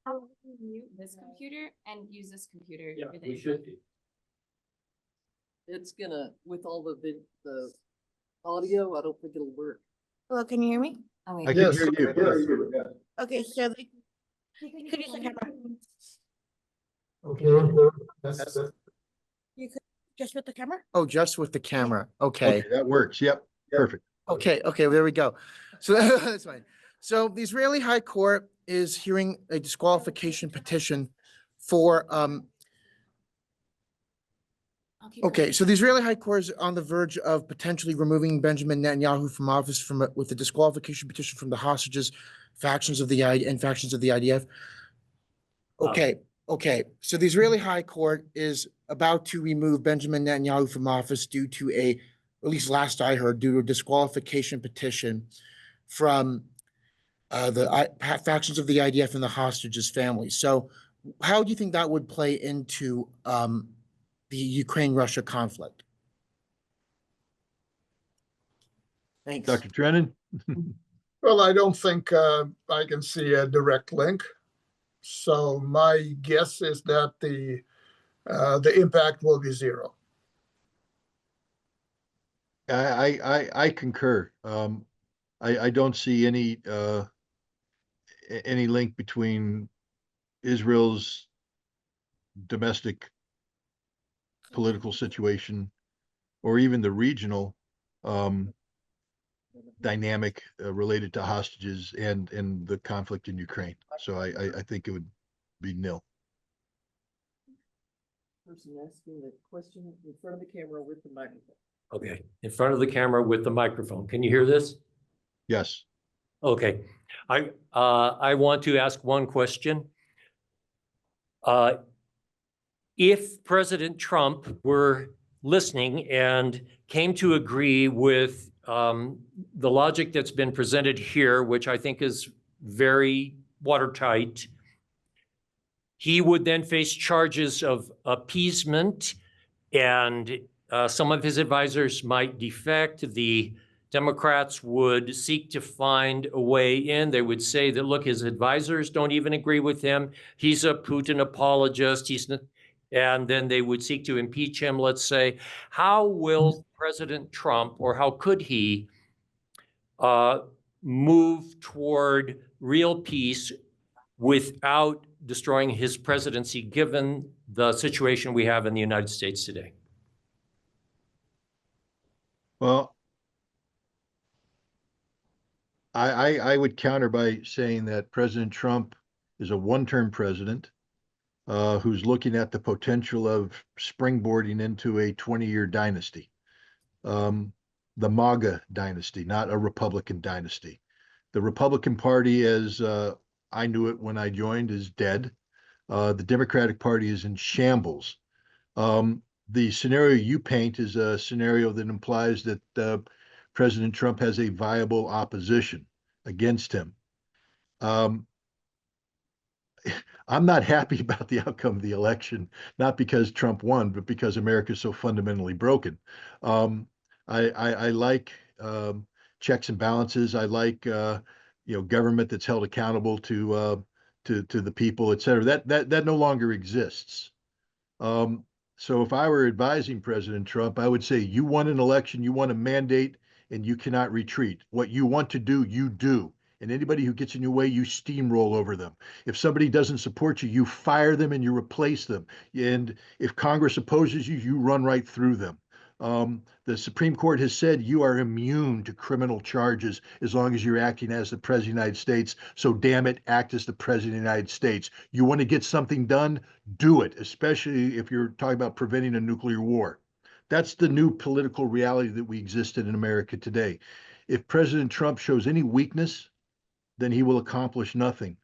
How do we mute this computer and use this computer? Yeah, for the we should do. It's gonna, with all the audio, I don't think it'll work. Hello, can you hear me? Oh, I wait. can hear you. Yes. Okay, so you could use the camera. Okay. You could just with the camera? Oh, just with the camera. Okay. Okay, that works. Yep, perfect. Okay, there we go. So that's fine. So the Israeli High Court is hearing a disqualification petition for, I'll keep okay, going. so the Israeli High Court is on the verge of potentially removing Benjamin Netanyahu from office with a disqualification petition from the hostages, factions of the IDF. Okay, so the Israeli High Court is about to remove Benjamin Netanyahu from office due to at least last I heard, due to a disqualification petition from the factions of the IDF and the hostages' families. So how do you think that would play into the Ukraine-Russia conflict? Thanks. Dr. Trenin? Well, I don't think I can see a direct link. So my guess is that the impact will be zero. I concur. I don't see any link between Israel's domestic political situation or even the regional dynamic related to hostages and the conflict in Ukraine. So I think it would be nil. Person asking the question in front of the camera with the microphone. Okay, in front of the camera with the microphone. Can you hear this? Yes. Okay, I want to ask one question. If President Trump were listening and came to agree with the logic that's been presented here, which I think is very watertight, he would then face charges of appeasement, and some of his advisors might defect. The Democrats would seek to find a way in. They would say that, look, his advisors don't even agree with him. He's a Putin apologist. And then they would seek to impeach him, let's say. How will President Trump, or how could he, move toward real peace without destroying his presidency, given the situation we have in the United States today? Well, I would counter by saying that President Trump is a one-term president who's looking at the potential of springboarding into a 20-year dynasty, the MAGA dynasty, not a Republican dynasty. The Republican Party, as I knew it when I joined, is dead. The Democratic Party is in shambles. The scenario you paint is a scenario that implies that President Trump has a viable opposition against him. I'm not happy about the outcome of the election, not because Trump won, but because America is so fundamentally broken. I like checks and balances. I like government that's held accountable to the people, et cetera. That no longer exists. So if I were advising President Trump, I would say, you won an election, you won a mandate, and you cannot retreat. What you want to do, you do. And anybody who gets in your way, you steamroll over them. If somebody doesn't support you, you fire them and you replace them. And if Congress opposes you, you run right through them. The Supreme Court has said you are immune to criminal charges as long as you're acting as the President of the United States. So damn it, act as the President of the United States. You want to get something done, do it, especially if you're talking about preventing a nuclear war. That's the new political reality that we exist in America today. If President Trump shows any weakness, then he will accomplish nothing.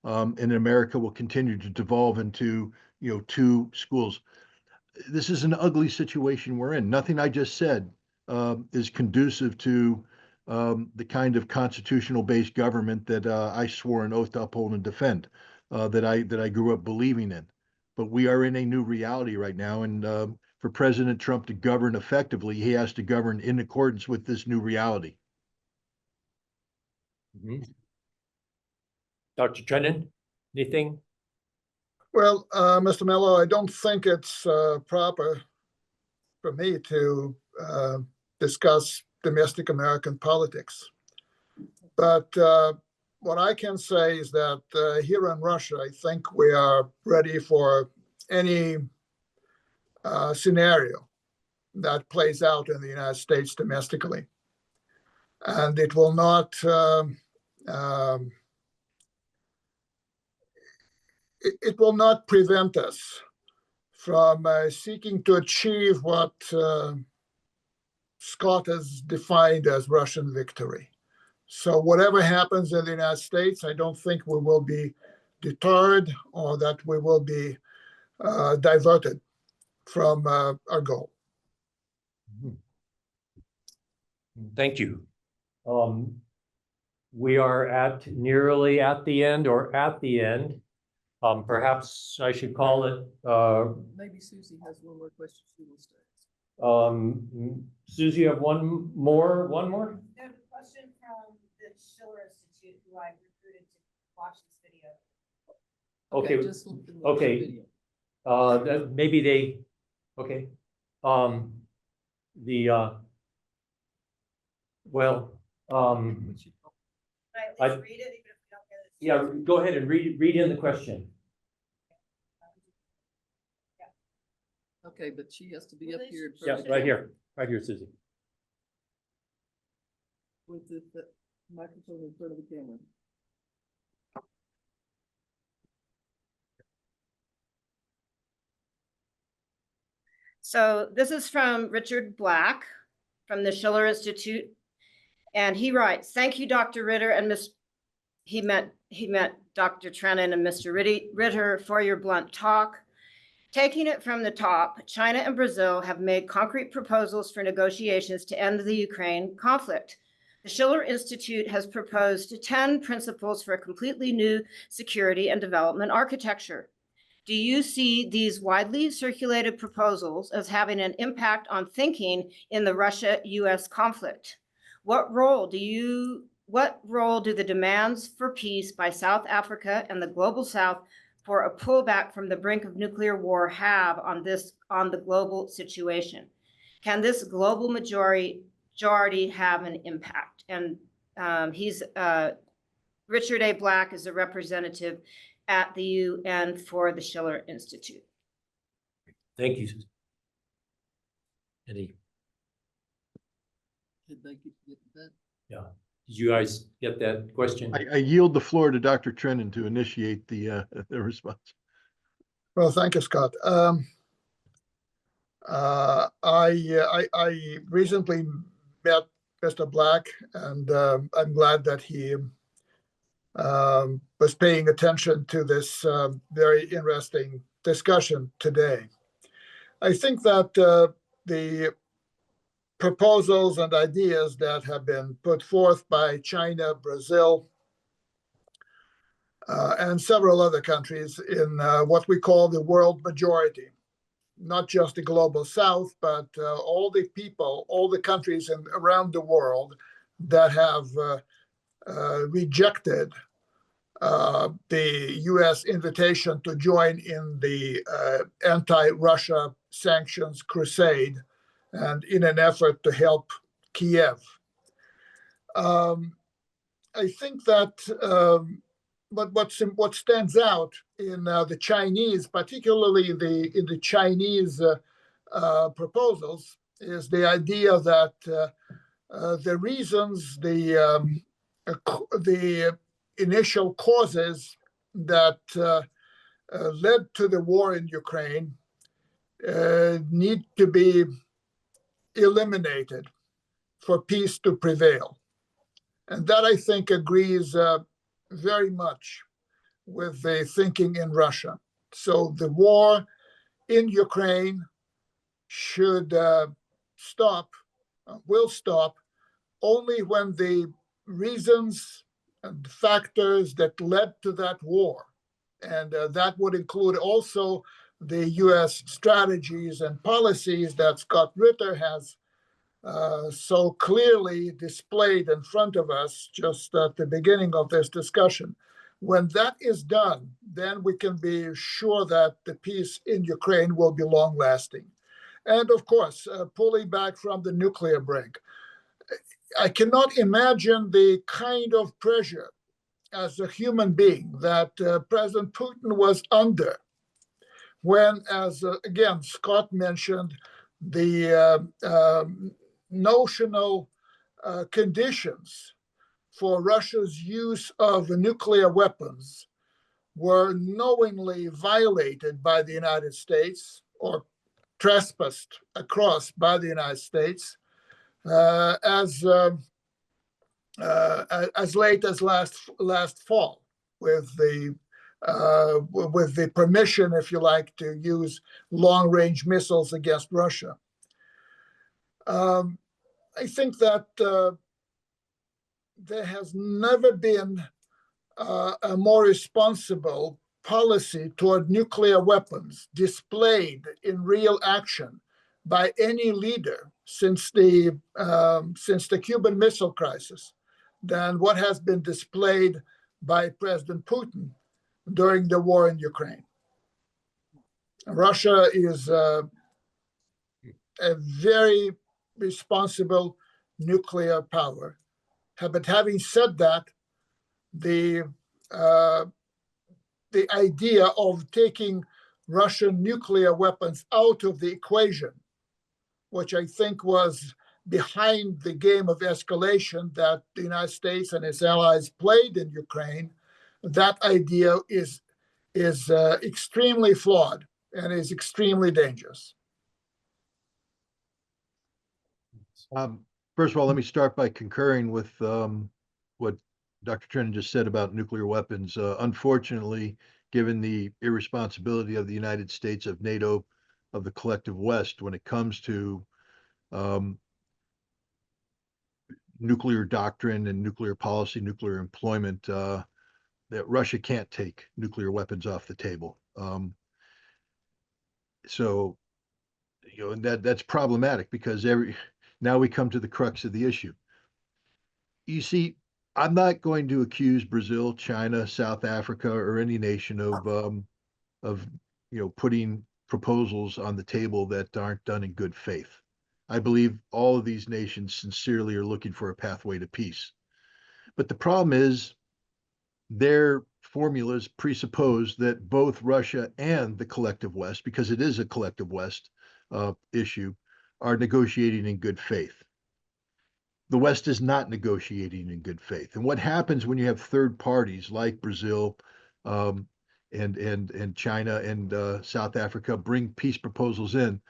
And America will continue to devolve into, two schools. This is an ugly situation we're in. Nothing I just said is conducive to the kind of constitutional-based government that I swore an oath to uphold and defend, that I grew up believing in. But we are in a new reality right now, and for President Trump to govern effectively, he has to govern in accordance with this new reality. Dr. Trenin, anything? Well, Mr. Mello, I don't think it's proper for me to discuss domestic American politics. But what I can say is that here in Russia, I think we are ready for any scenario that plays out in the United States domestically. And it will not it will not prevent us from seeking to achieve what Scott has defined as Russian victory. So whatever happens in the United States, I don't think we will be deterred or that we will be diverted from our goal. Thank you. We are nearly at the end or at the end. Perhaps I should call it. Maybe Susie has one more question she wants to ask. Susie, you have one more? There's a question from the Schiller Institute, who I recruited to watch this video. Okay. Just look in the Okay. video. That maybe they. Okay. Well. Can I at least read it, even if we don't get it? Yeah. Go ahead and read in the question. Okay, but she has to be up here. in Yeah, front of right the here, Susie. with the microphone in front of the camera. So this is from Richard Black from the Schiller Institute. And he writes, thank you, Dr. Ritter and he met Dr. Trenin and Mr. Ritter for your blunt talk. Taking it from the top, China and Brazil have made concrete proposals for negotiations to end the Ukraine conflict. The Schiller Institute has proposed 10 principles for a completely new security and development architecture. Do you see these widely circulated proposals as having an impact on thinking in the Russia-US conflict? What role do the demands for peace by South Africa and the global South for a pullback from the brink of nuclear war have on the global situation? Can this global majority have an impact? And Richard A. Black is a representative at the UN for the Schiller Institute. Thank you, Susie. Any? Did they get that? Yeah. Did you guys get that question? I yield the floor to Dr. Trenin to initiate the response. Well, thank you, Scott. I recently met Mr. Black, and I'm glad that he was paying attention to this very interesting discussion today. I think that the proposals and ideas that have been put forth by China, Brazil, and several other countries in what we call the world majority, not just the global South, but all the people, all the countries around the world that have rejected the U.S. invitation to join in the anti-Russia sanctions crusade and in an effort to help Kiev. I think that what stands out in the Chinese, particularly in the Chinese proposals, is the idea that the reasons, the initial causes that led to the war in Ukraine need to be eliminated for peace to prevail. And that, I think, agrees very much with the thinking in Russia. So the war in Ukraine should will stop only when the reasons and factors that led to that war, and that would include also the U.S. strategies and policies that Scott Ritter has so clearly displayed in front of us just at the beginning of this discussion. When that is done, then we can be sure that the peace in Ukraine will be long-lasting. And of course, pulling back from the nuclear brink, I cannot imagine the kind of pressure as a human being that President Putin was under when, as again, Scott mentioned, the notional conditions for Russia's use of nuclear weapons were knowingly violated by the United States or trespassed across by the United States as late as last fall, with the permission, if you like, to use long-range missiles against Russia. I think that there has never been a more responsible policy toward nuclear weapons displayed in real action by any leader since the Cuban Missile Crisis than what has been displayed by President Putin during the war in Ukraine. Russia is a very responsible nuclear power. But having said that, the idea of taking Russian nuclear weapons out of the equation, which I think was behind the game of escalation that the United States and its allies played in Ukraine, that idea is extremely flawed and is extremely dangerous. First of all, let me start by concurring with what Dr. Trenin just said about nuclear weapons. Unfortunately, given the irresponsibility of the United States, of NATO, of the collective West, when it comes to nuclear doctrine and nuclear policy, nuclear employment, that Russia can't take nuclear weapons off the table. So, and that's problematic because now we come to the crux of the issue. You see, I'm not going to accuse Brazil, China, South Africa, or any nation of putting proposals on the table that aren't done in good faith. I believe all of these nations sincerely are looking for a pathway to peace. But the problem is their formulas presuppose that both Russia and the collective West, because it is a collective West issue, are negotiating in good faith. The West is not negotiating in good faith. And what happens when you have third parties like Brazil and China and South Africa bring peace proposals in?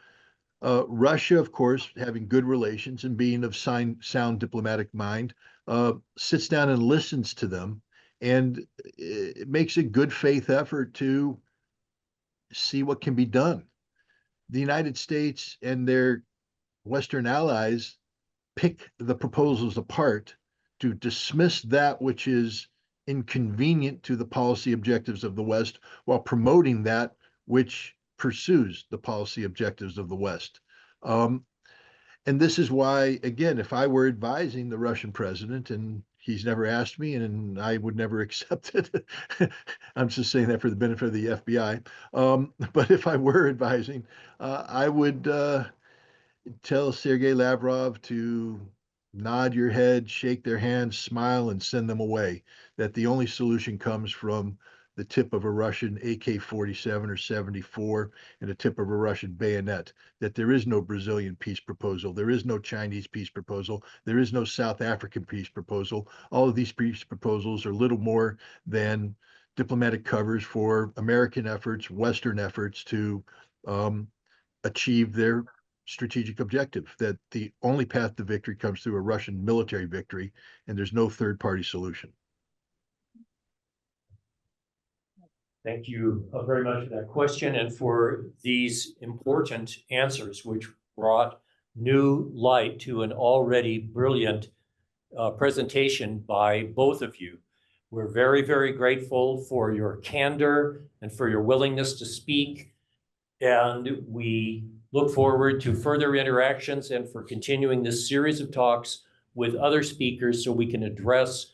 Russia, of course, having good relations and being of sound diplomatic mind, sits down and listens to them, and it makes a good faith effort to see what can be done. The United States and their Western allies pick the proposals apart to dismiss that which is inconvenient to the policy objectives of the West while promoting that which pursues the policy objectives of the West. And this is why, again, if I were advising the Russian president, and he's never asked me, and I would never accept it, I'm just saying that for the benefit of the FBI. But if I were advising, I would tell Sergei Lavrov to nod your head, shake their hands, smile, and send them away. That the only solution comes from the tip of a Russian AK-47 or 74 and a tip of a Russian bayonet. That there is no Brazilian peace proposal. There is no Chinese peace proposal. There is no South African peace proposal. All of these peace proposals are little more than diplomatic covers for American efforts, Western efforts to achieve their strategic objective, that the only path to victory comes through a Russian military victory, and there's no third-party solution. Thank you very much for that question and for these important answers, which brought new light to an already brilliant presentation by both of you. We're very, very grateful for your candor and for your willingness to speak And we look forward to further interactions and for continuing this series of talks with other speakers so we can address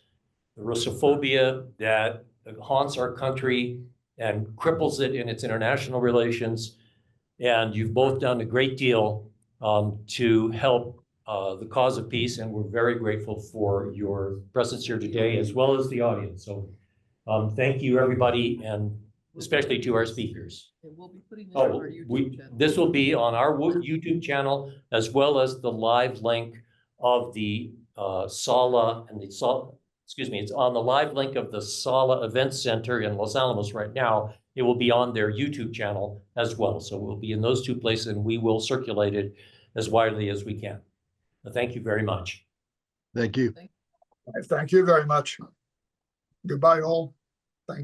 the Russophobia that haunts our country and cripples it in its international relations. And you've both done a great deal to help the cause of peace, and we're very grateful for your presence here today, as well as the audience. So thank you, everybody, and especially to our speakers. And we'll be putting this on our YouTube channel. This will be on our YouTube channel, as well as the live link of the SALA and the SALA, excuse me, it's on the live link of the SALA Event Center in Los Alamos right now. It will be on their YouTube channel as well. So we'll be in those two places, and we will circulate it as widely as we can. Thank you very much. Thank you. Thank you very much. Goodbye, all.